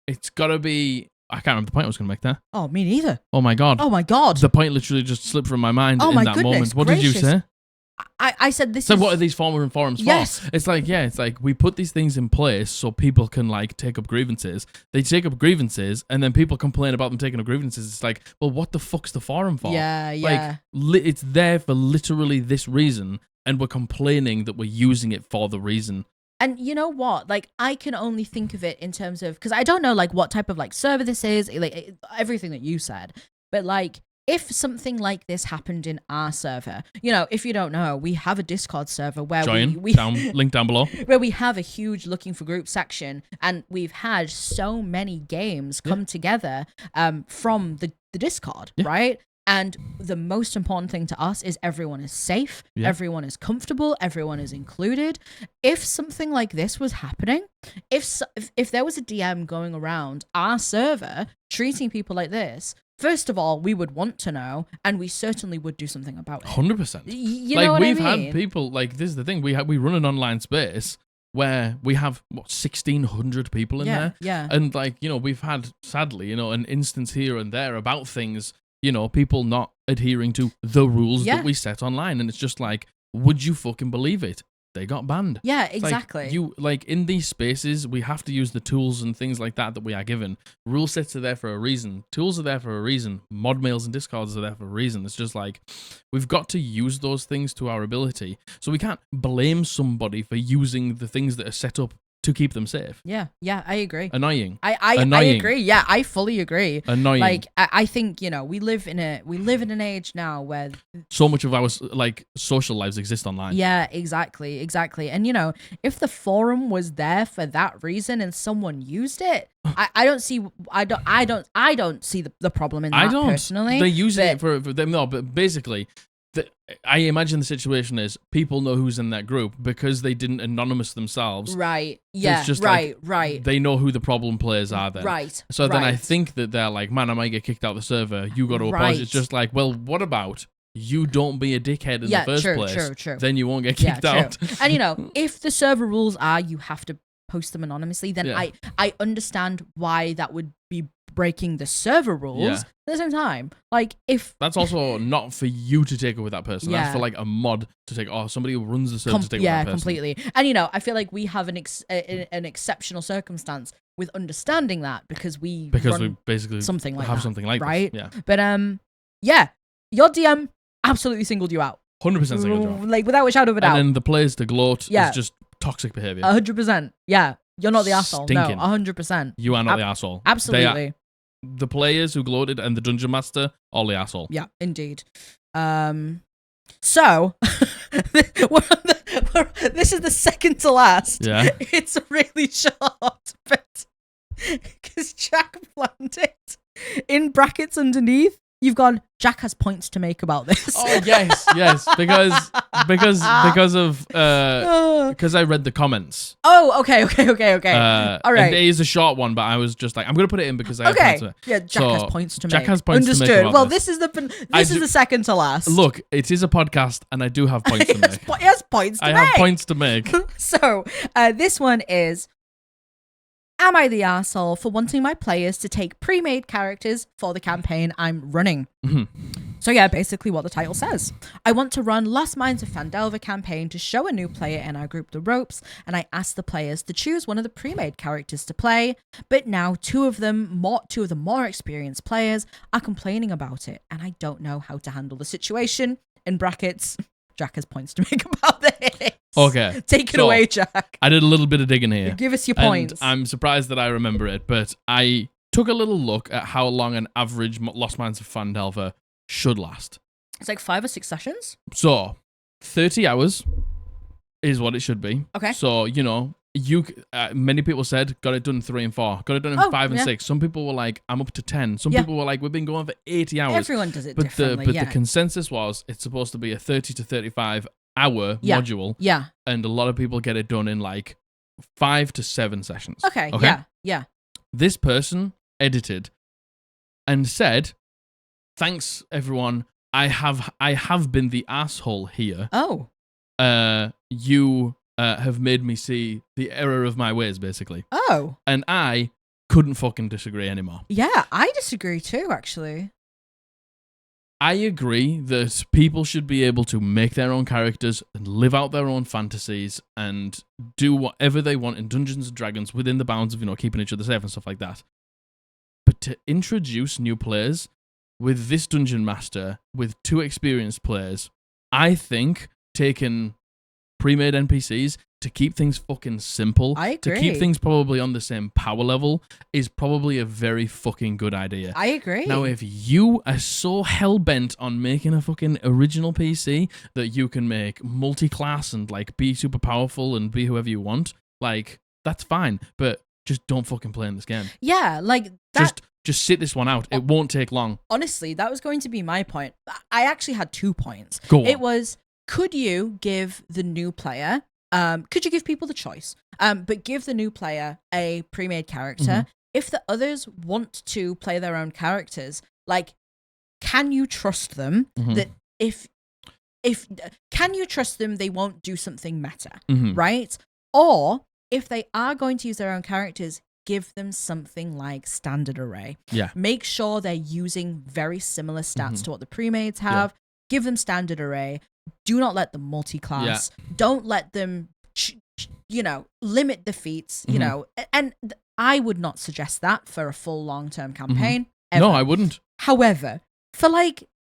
[SPEAKER 2] it's gotta be... I can't remember the point I was going to make there.
[SPEAKER 1] Oh, me neither.
[SPEAKER 2] Oh my god. The point literally just slipped from my mind in that moment. What did you say?
[SPEAKER 1] I said this.
[SPEAKER 2] So what are these forums for?
[SPEAKER 1] Yes.
[SPEAKER 2] It's like we put these things in place so people can like take up grievances. They take up grievances and then people complain about them taking up grievances. It's like, well, what the fuck's the forum for?
[SPEAKER 1] Yeah.
[SPEAKER 2] Like, it's there for literally this reason, and we're complaining that we're using it for the reason.
[SPEAKER 1] And you know what? Like, I can only think of it in terms of, because I don't know like what type of like server this is, like everything that you said, but like, if something like this happened in our server, if you don't know, we have a Discord server where
[SPEAKER 2] link down below,
[SPEAKER 1] where we have a huge looking for group section, and we've had so many games come together from the Discord, right? And the most important thing to us is everyone is safe, everyone is comfortable, everyone is included. If something like this was happening, if there was a DM going around our server treating people like this, first of all, we would want to know, and we certainly would do something about it.
[SPEAKER 2] 100%.
[SPEAKER 1] You know what I mean?
[SPEAKER 2] We've had people, like, this is the thing, we run an online space where we have, 1,600 people in there?
[SPEAKER 1] Yeah.
[SPEAKER 2] And, like, we've had, sadly, an instance here and there about things, people not adhering to the rules that we set online. And it's just like, would you fucking believe it? They got banned.
[SPEAKER 1] Yeah, exactly.
[SPEAKER 2] Like in these spaces, we have to use the tools and things like that we are given. Rule sets are there for a reason. Tools are there for a reason. Mod mails and discards are there for a reason. It's just like, we've got to use those things to our ability. So we can't blame somebody for using the things that are set up
[SPEAKER 1] to
[SPEAKER 2] keep them safe.
[SPEAKER 1] Yeah, I agree.
[SPEAKER 2] Annoying.
[SPEAKER 1] I agree. Yeah, I fully agree.
[SPEAKER 2] Annoying.
[SPEAKER 1] Like I think, we live in an age now where
[SPEAKER 2] so much of our social lives exist online.
[SPEAKER 1] Yeah, exactly. And if the forum was there for that reason and someone used it, I don't see the problem in that personally.
[SPEAKER 2] They use it for them. No, but basically, I imagine the situation is people know who's in that group because they didn't anonymous themselves.
[SPEAKER 1] Right. Yeah. It's just right.
[SPEAKER 2] They know who the problem players are then.
[SPEAKER 1] Right.
[SPEAKER 2] So then I think that they're like, man, I might get kicked out of the server. You got to apologize. It's just like, well, what about you don't be a dickhead in the first place? True. Then you won't get kicked out.
[SPEAKER 1] And if the server rules are you have to post them anonymously, then I understand why that would be breaking the server rules.
[SPEAKER 2] Yeah.
[SPEAKER 1] At the same time, like if
[SPEAKER 2] that's also not for you to take it with that person. That's for like a mod to take, or somebody who runs the server to take it with that person.
[SPEAKER 1] Completely. And I feel like we have an exceptional circumstance with understanding that because we
[SPEAKER 2] basically
[SPEAKER 1] something like
[SPEAKER 2] have
[SPEAKER 1] that,
[SPEAKER 2] something like
[SPEAKER 1] right?
[SPEAKER 2] This. Yeah.
[SPEAKER 1] But your DM absolutely singled you out.
[SPEAKER 2] 100% singled you out.
[SPEAKER 1] Like without a shadow of a doubt.
[SPEAKER 2] And then the players to gloat is just toxic behavior.
[SPEAKER 1] 100%. Yeah. You're not the asshole.
[SPEAKER 2] Stinking.
[SPEAKER 1] No, 100%.
[SPEAKER 2] You are not the asshole.
[SPEAKER 1] Absolutely.
[SPEAKER 2] The players who gloated and the dungeon master, all the asshole.
[SPEAKER 1] Yeah, indeed. So this is the second to last.
[SPEAKER 2] Yeah.
[SPEAKER 1] It's really short, but because Jack planned it in brackets underneath. You've gone, Jack has points to make about this.
[SPEAKER 2] Oh yes, because I read the comments.
[SPEAKER 1] Oh, okay. All right.
[SPEAKER 2] And it is a short one, but I was just like, I'm gonna put it in because I have points to make.
[SPEAKER 1] Yeah, Jack has points to make.
[SPEAKER 2] Jack has points
[SPEAKER 1] Understood.
[SPEAKER 2] to make. Understood.
[SPEAKER 1] Well, this is the second to last.
[SPEAKER 2] Look, it is a podcast, and I do have points to make.
[SPEAKER 1] He has points to make.
[SPEAKER 2] I have points to make.
[SPEAKER 1] So, this one is. Am I the arsehole for wanting my players to take pre-made characters for the campaign I'm running?
[SPEAKER 2] Mm-hmm.
[SPEAKER 1] So yeah, basically what the title says. I want to run Lost Mines of Phandelver campaign to show a new player in our group the ropes, and I ask the players to choose one of the pre-made characters to play, but now two of the more experienced players are complaining about it, and I don't know how to handle the situation. In brackets, Jack has points to make about this.
[SPEAKER 2] Okay.
[SPEAKER 1] Take it away, Jack.
[SPEAKER 2] I did a little bit of digging here.
[SPEAKER 1] Give us your points.
[SPEAKER 2] And I'm surprised that I remember it, but I took a little look at how long an average Lost Mines of Phandelver should last.
[SPEAKER 1] It's like 5 or 6 sessions.
[SPEAKER 2] So, 30 hours is what it should be.
[SPEAKER 1] Okay.
[SPEAKER 2] So, many people said, got it done in 3 and 4. Got it done in 5 and 6. Some people were like, I'm up to 10. Some people were like, we've been going for 80 hours.
[SPEAKER 1] Everyone does it differently,
[SPEAKER 2] But the consensus was, it's supposed to be a 30 to 35 hour module.
[SPEAKER 1] Yeah.
[SPEAKER 2] And a lot of people get it done in like 5 to 7 sessions.
[SPEAKER 1] Okay? Yeah.
[SPEAKER 2] This person edited and said, thanks everyone. I have been the asshole here.
[SPEAKER 1] Oh.
[SPEAKER 2] You have made me see the error of my ways, basically.
[SPEAKER 1] Oh.
[SPEAKER 2] And I couldn't fucking disagree anymore.
[SPEAKER 1] Yeah, I disagree too, actually.
[SPEAKER 2] I agree that people should be able to make their own characters and live out their own fantasies and do whatever they want in Dungeons & Dragons within the bounds of, keeping each other safe and stuff like that. But to introduce new players with this Dungeon Master, with 2 experienced players, I think taking pre-made NPCs to keep things fucking simple,
[SPEAKER 1] I agree.
[SPEAKER 2] to keep things probably on the same power level, is probably a very fucking good idea.
[SPEAKER 1] I agree.
[SPEAKER 2] Now, if you are so hell-bent on making a fucking original PC that you can make multi-class and, be super powerful and be whoever you want, that's fine, but just don't fucking play in this game.
[SPEAKER 1] Yeah, that...
[SPEAKER 2] Just sit this one out. It won't take long.
[SPEAKER 1] Honestly, that was going to be my point. I actually had 2 points.
[SPEAKER 2] Go on.
[SPEAKER 1] It was, could you give the new player... could you give people the choice? But give the new player a pre-made character. Mm-hmm. If the others want to play their own characters, can you trust them that if can you trust them they won't do something meta, right? Or if they are going to use their own characters, give them something like standard array.
[SPEAKER 2] Yeah.
[SPEAKER 1] Make sure they're using very similar stats to what the pre-mades have. Yeah. Give them standard array. Do not let them multi-class. Yeah. Don't let them, limit defeats, and I would not suggest that for a full long-term campaign. Ever.
[SPEAKER 2] No, I wouldn't.
[SPEAKER 1] However, for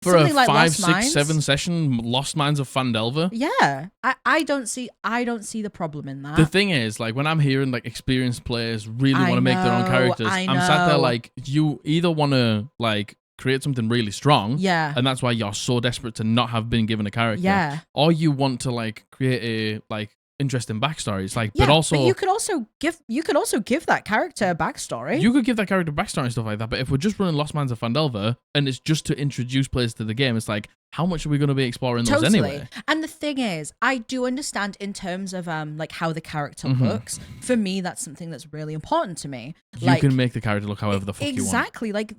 [SPEAKER 2] For a 5, 6, 7 session Lost Mines of Phandelver?
[SPEAKER 1] Yeah. I don't see the problem in that.
[SPEAKER 2] The thing is, like, when I'm hearing, like, experienced players really want to make their own characters, I'm sat there like, you either want to, like, create something really strong, and that's why you're so desperate to not have been given a character, or you want to, like, create a, like, interesting backstories, like, but
[SPEAKER 1] you could also give that character a backstory.
[SPEAKER 2] You could give that character backstory and stuff like that. But if we're just running Lost Mines of Phandelver and it's just to introduce players to the game, it's like, how much are we going to be exploring those anyway?
[SPEAKER 1] And the thing is, I do understand in terms of like how the character looks. For me, that's something that's really important to me.
[SPEAKER 2] You can make the character look however the fuck you want.
[SPEAKER 1] Exactly, like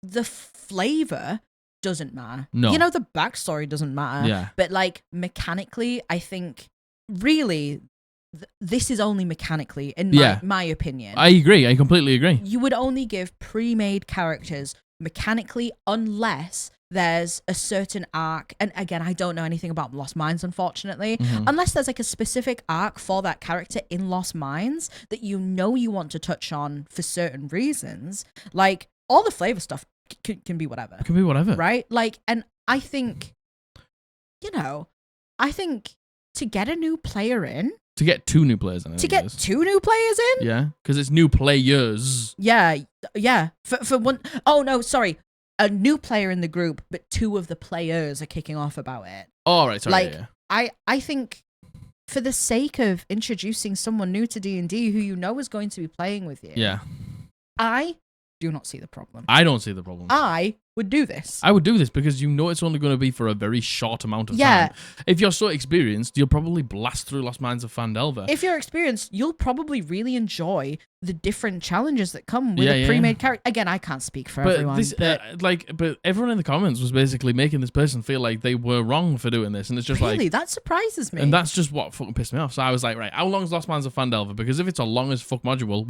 [SPEAKER 1] the flavor doesn't matter.
[SPEAKER 2] No,
[SPEAKER 1] you know, the backstory doesn't matter.
[SPEAKER 2] Yeah,
[SPEAKER 1] but like mechanically, I think. Really, this is only mechanically, in my opinion.
[SPEAKER 2] I agree. I completely agree.
[SPEAKER 1] You would only give pre-made characters mechanically unless there's a certain arc. And again, I don't know anything about Lost Mines, unfortunately. Unless there's like a specific arc for that character in Lost Mines that you want to touch on for certain reasons. Like, all the flavor stuff can be whatever.
[SPEAKER 2] It can be whatever.
[SPEAKER 1] Right? Like, and I think, to get a new player in.
[SPEAKER 2] To get 2 new players in.
[SPEAKER 1] To get 2 new players in?
[SPEAKER 2] Yeah, because it's new players.
[SPEAKER 1] Yeah. For one, oh no, sorry. A new player in the group, but 2 of the players are kicking off about it.
[SPEAKER 2] Oh, right, sorry.
[SPEAKER 1] Like, I think for the sake of introducing someone new to D&D who you know is going to be playing with you.
[SPEAKER 2] Yeah.
[SPEAKER 1] I do not see the problem.
[SPEAKER 2] I don't see the problem.
[SPEAKER 1] I would do this.
[SPEAKER 2] I would do this because you know it's only going to be for a very short amount of time. If you're so experienced, you'll probably blast through Lost Mines of Phandelver.
[SPEAKER 1] If you're experienced, you'll probably really enjoy the different challenges that come with a pre-made character. Again, I can't speak for everyone.
[SPEAKER 2] But everyone in the comments was basically making this person feel like they were wrong for doing this, and it's just
[SPEAKER 1] really, that surprises me.
[SPEAKER 2] And that's just what fucking pissed me off. So I was like, right, how long is Lost Mines of Phandelver? Because if it's a long as fuck module,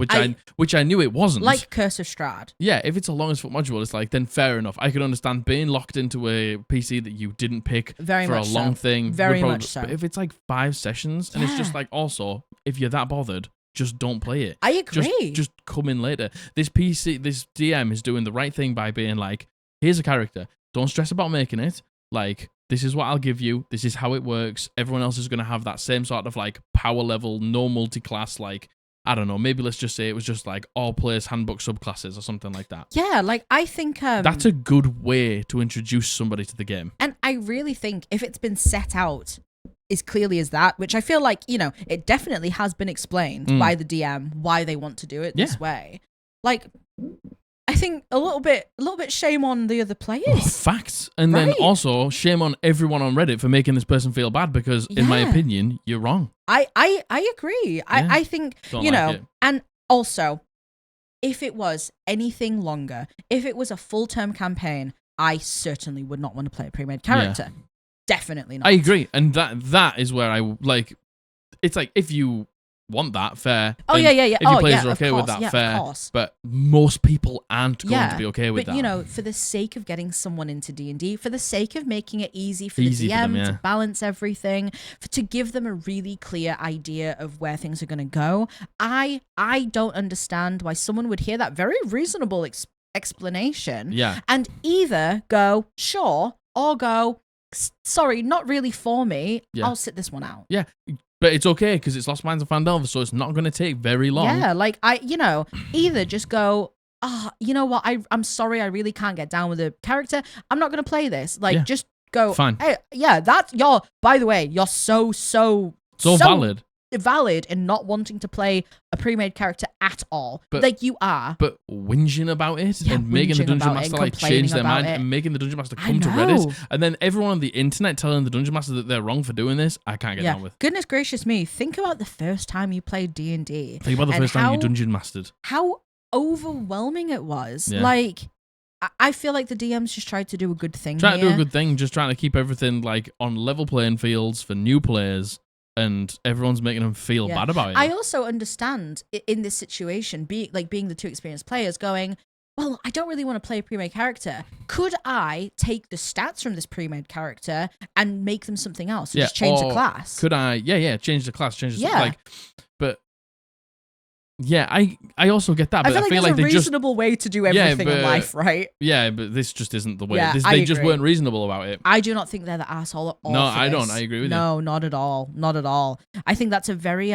[SPEAKER 2] which I knew it wasn't,
[SPEAKER 1] like Curse of Strahd.
[SPEAKER 2] Yeah, if it's a long as fuck module, it's like, then fair enough. I could understand being locked into a PC that you didn't pick for a long thing.
[SPEAKER 1] Very much so.
[SPEAKER 2] But if it's like 5 sessions, and it's just like, also, if you're that bothered, just don't play it.
[SPEAKER 1] I agree.
[SPEAKER 2] Just come in later. This DM is doing the right thing by being like, here's a character. Don't stress about making it. Like, this is what I'll give you. This is how it works. Everyone else is going to have that same sort of like power level, no multi-class, like, I don't know, maybe let's just say it was just like all players handbook subclasses or something like that.
[SPEAKER 1] Yeah, like I think
[SPEAKER 2] that's a good way to introduce somebody to the game.
[SPEAKER 1] And I really think if it's been set out as clearly as that, which I feel like, it definitely has been explained by the DM why they want to do it this way. Like, I think a little bit shame on the other players.
[SPEAKER 2] Oh, facts. And then also shame on everyone on Reddit for making this person feel bad because, in my opinion, you're wrong.
[SPEAKER 1] I agree. Yeah. I think, and also, if it was anything longer, if it was a full-term campaign, I certainly would not want to play a pre-made character. Yeah. Definitely not.
[SPEAKER 2] I agree. And that is where I, like, it's like, if you want that, fair.
[SPEAKER 1] Oh, yeah.
[SPEAKER 2] If your players are okay with that, fair. But most people aren't going to be okay with that.
[SPEAKER 1] But, for the sake of getting someone into D&D, for the sake of making it easy for the DM to balance everything, to give them a really clear idea of where things are going to go, I don't understand why someone would hear that very reasonable explanation and either go, sure, or go, sorry, not really for me. I'll sit this one out.
[SPEAKER 2] Yeah. But it's okay because it's Lost Mines of Phandelver, so it's not going to take very long.
[SPEAKER 1] Yeah, like either just go, you know what? I'm sorry, I really can't get down with the character. I'm not going to play this. Like, just go.
[SPEAKER 2] Fine.
[SPEAKER 1] Hey, that's by the way, you're so valid in not wanting to play a pre-made character at all. But, like, you are.
[SPEAKER 2] But whinging about it and making the Dungeon Master like change their mind and making the Dungeon Master come to Reddit and then everyone on the internet telling the Dungeon Master that they're wrong for doing this, I can't get down with.
[SPEAKER 1] Goodness gracious me. Think about the first time you played D&D.
[SPEAKER 2] Think about the first time you Dungeon Mastered.
[SPEAKER 1] How overwhelming it was. Yeah. Like, I feel like the DMs just tried to do a good thing
[SPEAKER 2] to do a good thing, just trying to keep everything like on level playing fields for new players. And everyone's making them feel bad about it.
[SPEAKER 1] I also understand in this situation, being the 2 experienced players going, well, I don't really want to play a pre-made character. Could I take the stats from this pre-made character and make them something else? Just change the class?
[SPEAKER 2] Could I, change the class, change the but Yeah, I also get that, but
[SPEAKER 1] I feel like there's a reasonable way to do everything in life, right?
[SPEAKER 2] Yeah, but this just isn't the way.
[SPEAKER 1] Yeah,
[SPEAKER 2] they just weren't reasonable about it.
[SPEAKER 1] I do not think they're the asshole at all.
[SPEAKER 2] No, I don't. I agree with you.
[SPEAKER 1] No, not at all. Not at all. I think that's a very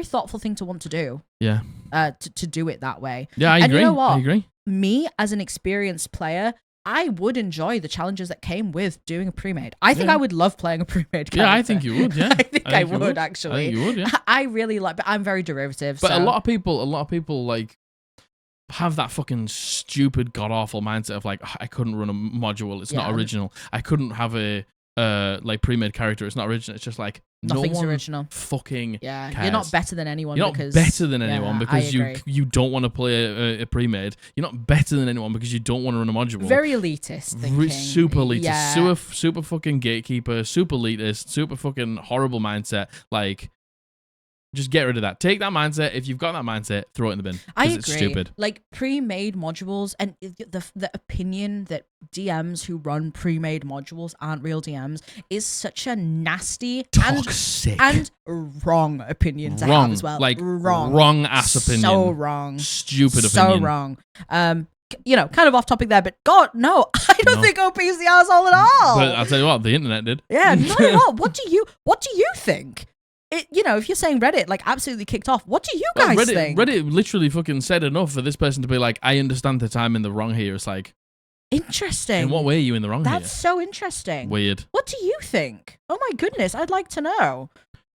[SPEAKER 1] thoughtful thing to want to do.
[SPEAKER 2] Yeah.
[SPEAKER 1] To do it that way.
[SPEAKER 2] Yeah, I agree.
[SPEAKER 1] You know what?
[SPEAKER 2] I agree.
[SPEAKER 1] Me, as an experienced player, I would enjoy the challenges that came with doing a pre-made. I think I would love playing a pre-made character.
[SPEAKER 2] Yeah, I think you would, yeah.
[SPEAKER 1] I think I would, actually.
[SPEAKER 2] I think you would, yeah.
[SPEAKER 1] I really like, but I'm very derivative.
[SPEAKER 2] But a lot of people like have that fucking stupid god-awful mindset of like, I couldn't run a module, it's not original. I couldn't have a like pre-made character, it's not original. It's just like
[SPEAKER 1] nothing's original.
[SPEAKER 2] Fucking cares.
[SPEAKER 1] You're not better than anyone.
[SPEAKER 2] You're not better than anyone because you don't want to play a pre-made. You're not better than anyone because you don't want to run a module.
[SPEAKER 1] Very elitist thinking.
[SPEAKER 2] Super elitist. Super fucking gatekeeper. Super elitist. Super fucking horrible mindset. Like, just get rid of that. Take that mindset. If you've got that mindset, throw it in the bin.
[SPEAKER 1] I agree.
[SPEAKER 2] It's stupid.
[SPEAKER 1] Like pre-made modules and the opinion that DMs who run pre-made modules aren't real DMs is such a nasty,
[SPEAKER 2] toxic,
[SPEAKER 1] and wrong opinion to have as well.
[SPEAKER 2] Like wrong ass opinion.
[SPEAKER 1] So wrong.
[SPEAKER 2] Stupid opinion.
[SPEAKER 1] So wrong. You know, kind of off topic there, but God, no, I don't think OP is the asshole at all.
[SPEAKER 2] But I'll tell you what, the internet did.
[SPEAKER 1] Yeah, not at all. What do you think? You know, if you're saying Reddit, like, absolutely kicked off, what do you guys think?
[SPEAKER 2] Reddit literally fucking said enough for this person to be like, I understand that I'm in the wrong here. It's like...
[SPEAKER 1] Interesting.
[SPEAKER 2] In what way are you in the wrong here?
[SPEAKER 1] That's so interesting.
[SPEAKER 2] Weird.
[SPEAKER 1] What do you think? Oh my goodness, I'd like to know.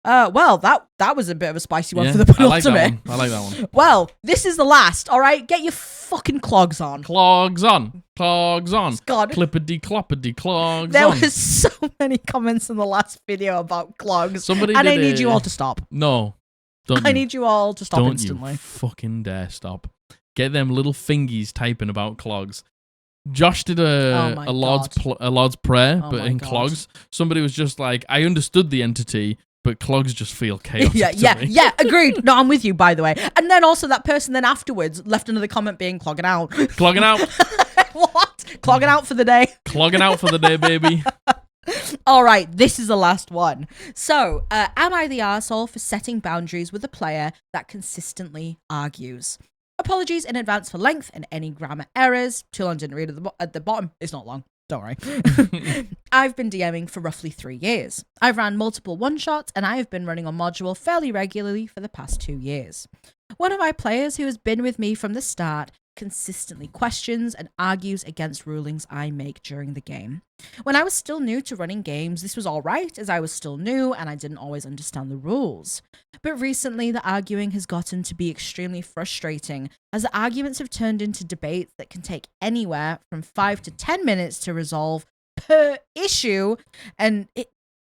[SPEAKER 1] Well, that was a bit of a spicy one for the penultimate.
[SPEAKER 2] I like that one.
[SPEAKER 1] Well, this is the last, all right? Get your fucking clogs on.
[SPEAKER 2] Clogs on. Clogs on.
[SPEAKER 1] God.
[SPEAKER 2] Clippity cloppity clogs
[SPEAKER 1] there
[SPEAKER 2] on.
[SPEAKER 1] There was so many comments in the last video about clogs.
[SPEAKER 2] Somebody
[SPEAKER 1] and I need you all to stop.
[SPEAKER 2] No.
[SPEAKER 1] I need you all to stop instantly.
[SPEAKER 2] Don't you fucking dare stop. Get them little fingies typing about clogs. Josh did a Lord's Prayer, but in clogs. Somebody was just like, I understood the entity, but clogs just feel chaotic.
[SPEAKER 1] Yeah, agreed. No, I'm with you, by the way. And then also that person then afterwards left another comment being clogging out.
[SPEAKER 2] Clogging out.
[SPEAKER 1] What? Clogging out for the day.
[SPEAKER 2] Clogging out for the day, baby.
[SPEAKER 1] All right, this is the last one. So, am I the arsehole for setting boundaries with a player that consistently argues? Apologies in advance for length and any grammar errors. Too long didn't read at the bottom. It's not long. Don't worry. I've been DMing for roughly 3 years. I've ran multiple one-shots and I have been running on module fairly regularly for the past 2 years. One of my players who has been with me from the start consistently questions and argues against rulings I make during the game. When I was still new to running games, this was all right as I was still new and I didn't always understand the rules. But recently, the arguing has gotten to be extremely frustrating as the arguments have turned into debates that can take anywhere from 5 to 10 minutes to resolve per issue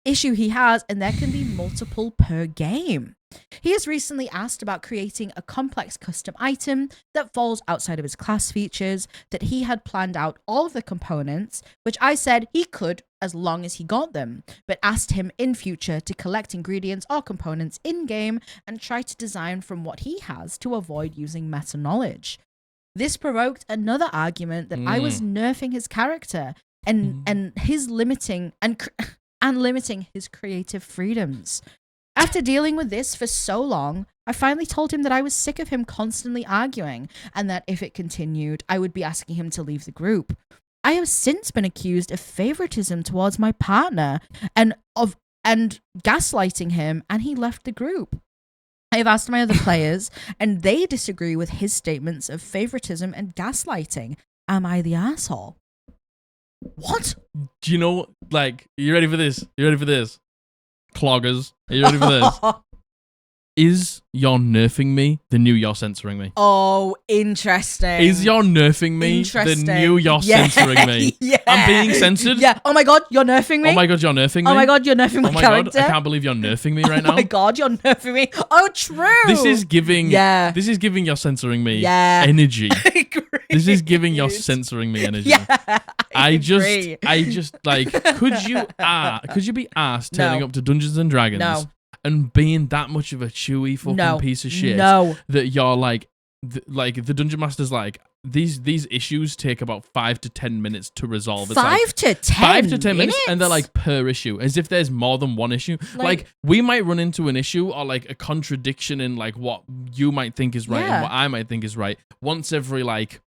[SPEAKER 1] issue he has, and there can be multiple per game. He has recently asked about creating a complex custom item that falls outside of his class features, that he had planned out all of the components, which I said he could as long as he got them, but asked him in future to collect ingredients or components in-game and try to design from what he has to avoid using meta knowledge. This provoked another argument that I was nerfing his character and his limiting his creative freedoms. After dealing with this for so long, I finally told him that I was sick of him constantly arguing and that if it continued, I would be asking him to leave the group. I have since been accused of favoritism towards my partner and gaslighting him, and he left the group. I have asked my other players, and they disagree with his statements of favoritism and gaslighting. Am I the asshole? What?
[SPEAKER 2] Do you know, like, you ready for this? You ready for this? Cloggers. Are you ready for this? Is you're nerfing me the new you're censoring me?
[SPEAKER 1] Oh, interesting.
[SPEAKER 2] Is you're nerfing me the new you're censoring me?
[SPEAKER 1] Yeah.
[SPEAKER 2] I'm being censored?
[SPEAKER 1] Yeah. Oh my god, you're nerfing me?
[SPEAKER 2] Oh my god, you're nerfing me?
[SPEAKER 1] Oh my god, you're nerfing my character?
[SPEAKER 2] God, I can't believe you're nerfing me right now.
[SPEAKER 1] Oh my god, you're nerfing me. Oh, true.
[SPEAKER 2] This is giving you're censoring me energy. This is giving you're censoring me energy.
[SPEAKER 1] Yeah. I
[SPEAKER 2] just like, could you be asked turning up to Dungeons and Dragons?
[SPEAKER 1] No.
[SPEAKER 2] And being that much of a chewy fucking piece of shit that you're like the dungeon master's like, these issues take about 5 to 10 minutes to resolve. It's
[SPEAKER 1] 5 to 10
[SPEAKER 2] minutes, and they're like per issue, as if there's more than one issue. Like we might run into an issue or like a contradiction in like what you might think is right and what I might think is right once every like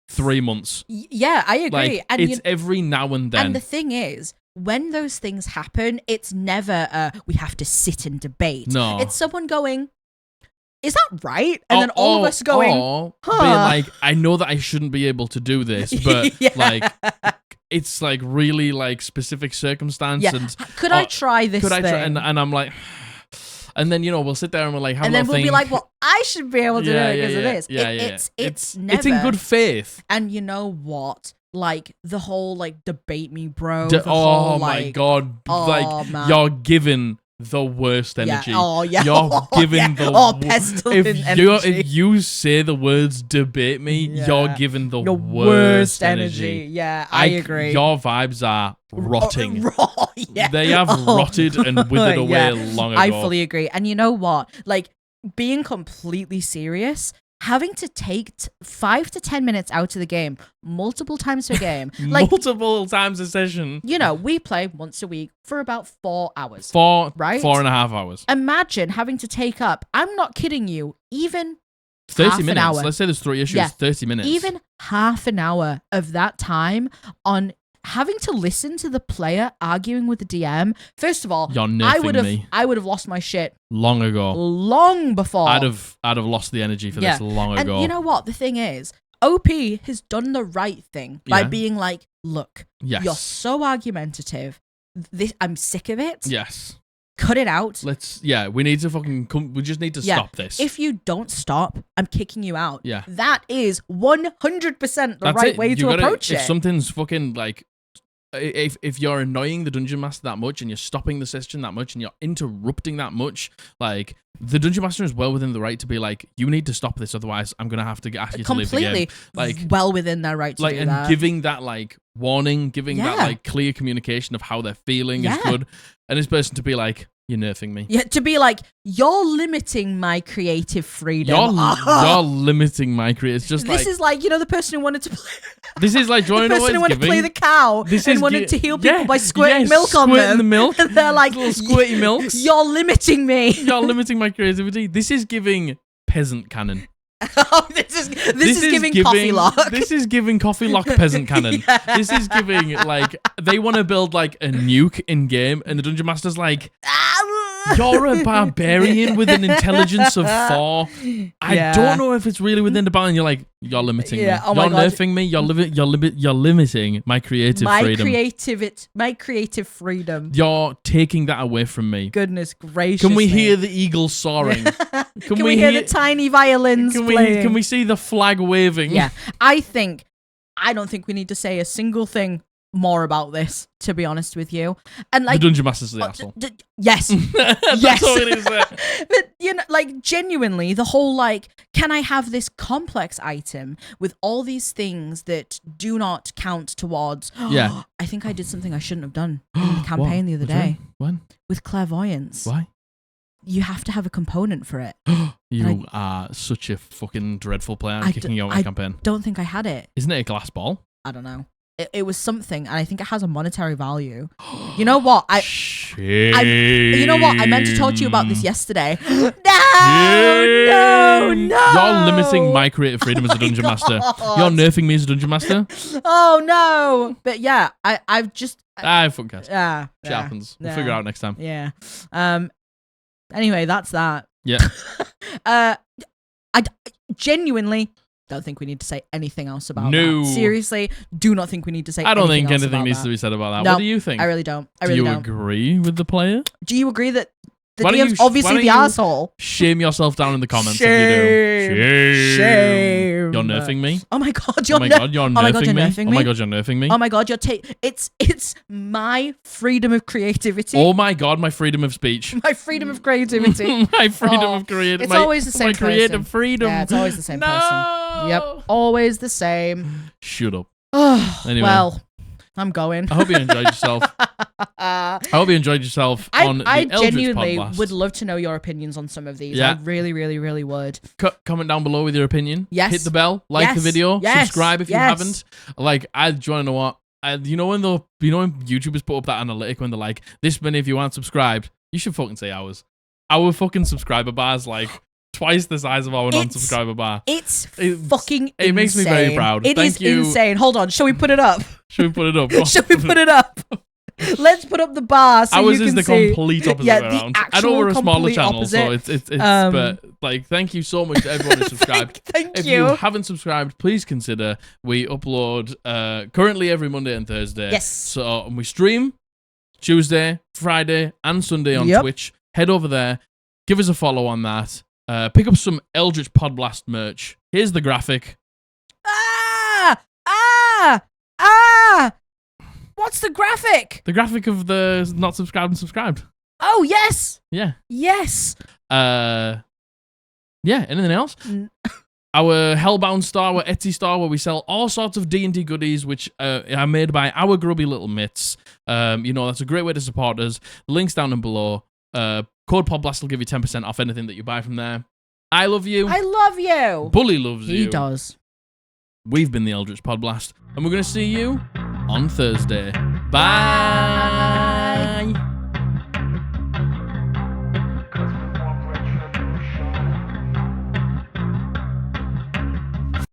[SPEAKER 2] 3 months.
[SPEAKER 1] Yeah, I agree.
[SPEAKER 2] Like, and it's every now and then.
[SPEAKER 1] And the thing is, when those things happen, it's never we have to sit and debate.
[SPEAKER 2] No,
[SPEAKER 1] it's someone going, is that right? And then all of us going,
[SPEAKER 2] being like, I know that I shouldn't be able to do this, but like, it's like really like specific circumstance.
[SPEAKER 1] Yeah.
[SPEAKER 2] And
[SPEAKER 1] could I try this thing?
[SPEAKER 2] And I'm like, and then, we'll sit there and we're like,
[SPEAKER 1] and then we'll be like, well, I should be able to do it because of this. It's never.
[SPEAKER 2] It's in good faith.
[SPEAKER 1] And you know what? Like the whole like debate me, bro.
[SPEAKER 2] Oh my God. Man. You're giving the worst energy.
[SPEAKER 1] Yeah.
[SPEAKER 2] You're giving the
[SPEAKER 1] pestilent energy.
[SPEAKER 2] If you say the words debate me, you're giving the worst energy.
[SPEAKER 1] Yeah, I agree.
[SPEAKER 2] Your vibes are rotting. They have rotted and withered away long ago.
[SPEAKER 1] I fully agree. And you know what? Like being completely serious, having to take 5 to 10 minutes out of the game multiple times per game. Like,
[SPEAKER 2] multiple times a session.
[SPEAKER 1] We play once a week for about 4 hours.
[SPEAKER 2] Right? 4.5 hours.
[SPEAKER 1] Imagine having to take up, I'm not kidding you, even
[SPEAKER 2] 30 minutes. Hour. Let's say there's 3 issues, 30 minutes.
[SPEAKER 1] Even half an hour of that time on having to listen to the player arguing with the DM. First of all,
[SPEAKER 2] you're nerfing me.
[SPEAKER 1] I would have lost my shit
[SPEAKER 2] long ago.
[SPEAKER 1] Long before.
[SPEAKER 2] I'd have lost the energy for this long ago.
[SPEAKER 1] And you know what? The thing is, OP has done the right thing by being like, look, you're so argumentative. I'm sick of it.
[SPEAKER 2] Yes.
[SPEAKER 1] Cut it out.
[SPEAKER 2] We need to we just need to stop this.
[SPEAKER 1] If you don't stop, I'm kicking you out.
[SPEAKER 2] Yeah.
[SPEAKER 1] That is 100% the right way to approach it.
[SPEAKER 2] If something's fucking like, if you're annoying the dungeon master that much and you're stopping the session that much and you're interrupting that much, like the dungeon master is well within the right to be like, you need to stop this, otherwise I'm gonna have to ask you to leave the game. Like
[SPEAKER 1] well within their right to do that.
[SPEAKER 2] And giving that like warning, giving that like clear communication of how they're feeling is good. And this person to be like, you're nerfing me.
[SPEAKER 1] Yeah, to be like, you're limiting my creative freedom.
[SPEAKER 2] You're limiting my creative. It's just
[SPEAKER 1] this is like, the person who wanted to play.
[SPEAKER 2] This is like, the
[SPEAKER 1] person who wanted to play the cow and wanted to heal people by squirting milk on them.
[SPEAKER 2] The milk.
[SPEAKER 1] And they're like,
[SPEAKER 2] little squirty milks.
[SPEAKER 1] You're limiting me.
[SPEAKER 2] You're limiting my creativity. This is giving peasant cannon.
[SPEAKER 1] This is giving coffee lock.
[SPEAKER 2] This is giving coffee lock peasant cannon. This is giving like they want to build like a nuke in game, and the dungeon master's like, you're a barbarian with an intelligence of 4. I don't know if it's really within the bound. You're like, you're limiting me.
[SPEAKER 1] Oh
[SPEAKER 2] you're nerfing me. You're limiting my creative freedom.
[SPEAKER 1] My creative freedom.
[SPEAKER 2] You're taking that away from me.
[SPEAKER 1] Goodness gracious.
[SPEAKER 2] Can we hear the eagles soaring?
[SPEAKER 1] Can we hear the tiny violins playing?
[SPEAKER 2] Can we see the flag waving?
[SPEAKER 1] Yeah. I don't think we need to say a single thing more about this, to be honest with you. And like
[SPEAKER 2] the dungeon master's the asshole.
[SPEAKER 1] Yes.
[SPEAKER 2] That's all it is.
[SPEAKER 1] But like genuinely, the whole like, can I have this complex item with all these things that do not count towards?
[SPEAKER 2] Yeah.
[SPEAKER 1] I think I did something I shouldn't have done in the campaign the other day.
[SPEAKER 2] When?
[SPEAKER 1] With clairvoyance.
[SPEAKER 2] Why?
[SPEAKER 1] You have to have a component for it.
[SPEAKER 2] You are such a fucking dreadful player. I'm kicking you out of my campaign.
[SPEAKER 1] Don't think I had it.
[SPEAKER 2] Isn't it a glass ball?
[SPEAKER 1] I don't know. It was something, and I think it has a monetary value. You know what? You know what? I meant to talk to you about this yesterday. No.
[SPEAKER 2] You're limiting my creative freedom as a dungeon master. You're nerfing me as a dungeon master.
[SPEAKER 1] Oh no! But yeah, I've just.
[SPEAKER 2] Fucking cares.
[SPEAKER 1] Yeah.
[SPEAKER 2] Shit happens. We'll figure it out next time.
[SPEAKER 1] Yeah. Anyway, that's that.
[SPEAKER 2] Yeah.
[SPEAKER 1] I genuinely don't think we need to say anything else about that. Seriously, do not think we need to say anything else about that.
[SPEAKER 2] I don't think anything needs to be said about that.
[SPEAKER 1] No,
[SPEAKER 2] what do you think?
[SPEAKER 1] I really don't.
[SPEAKER 2] Do you agree with the player?
[SPEAKER 1] Do you agree that the DM's obviously the asshole?
[SPEAKER 2] Shame yourself down in the comments if you do. Shame. You're nerfing me?
[SPEAKER 1] Oh my god, you're nerfing me.
[SPEAKER 2] Oh my god, you're nerfing me.
[SPEAKER 1] Oh my god, it's my freedom of creativity.
[SPEAKER 2] Oh my god, my freedom of speech.
[SPEAKER 1] My freedom of creativity.
[SPEAKER 2] My freedom of creativity.
[SPEAKER 1] It's always the same person.
[SPEAKER 2] My creative freedom.
[SPEAKER 1] Yeah, it's always the same person. Yep, always the same.
[SPEAKER 2] Shut up.
[SPEAKER 1] Anyway. Well, I'm going.
[SPEAKER 2] I hope you enjoyed yourself. I hope you enjoyed yourself on the Eldritch Podblast. I genuinely
[SPEAKER 1] would love to know your opinions on some of these. I really, really, really would.
[SPEAKER 2] Comment down below with your opinion.
[SPEAKER 1] Yes.
[SPEAKER 2] Hit the bell. Like the video.
[SPEAKER 1] Yes.
[SPEAKER 2] Subscribe if you haven't. Like, do you want to know what? You know when YouTubers put up that analytic when they're like, this many of you aren't subscribed? You should fucking say ours. Our fucking subscriber bar is like twice the size of our non-subscriber bar.
[SPEAKER 1] It's fucking insane.
[SPEAKER 2] It makes me very proud.
[SPEAKER 1] Thank you. Insane. Hold on. Shall we put it up?
[SPEAKER 2] Should we put it up?
[SPEAKER 1] Shall we put it up? Let's put up the bar so
[SPEAKER 2] ours
[SPEAKER 1] you can see.
[SPEAKER 2] Ours is the complete opposite way around. I know we're a smaller channel,
[SPEAKER 1] opposite.
[SPEAKER 2] so it's but like, thank you so much to everyone who subscribed.
[SPEAKER 1] Thank
[SPEAKER 2] you. If you haven't subscribed, please consider. We upload currently every Monday and Thursday.
[SPEAKER 1] Yes.
[SPEAKER 2] So we stream Tuesday, Friday, and Sunday on Twitch. Head over there. Give us a follow on that. Pick up some Eldritch Podblast merch. Here's the graphic.
[SPEAKER 1] What's the graphic?
[SPEAKER 2] The graphic of the not subscribed and subscribed.
[SPEAKER 1] Oh, yes.
[SPEAKER 2] Yeah.
[SPEAKER 1] Yes.
[SPEAKER 2] Yeah, anything else? Our Hellbound store, our Etsy store, where we sell all sorts of D&D goodies, which are made by our grubby little mitts. That's a great way to support us. Links down and below. Code Podblast will give you 10% off anything that you buy from there. I love you.
[SPEAKER 1] I love you.
[SPEAKER 2] Bully loves you.
[SPEAKER 1] He does.
[SPEAKER 2] We've been the Eldritch Podblast, and we're going to see you on Thursday. Bye.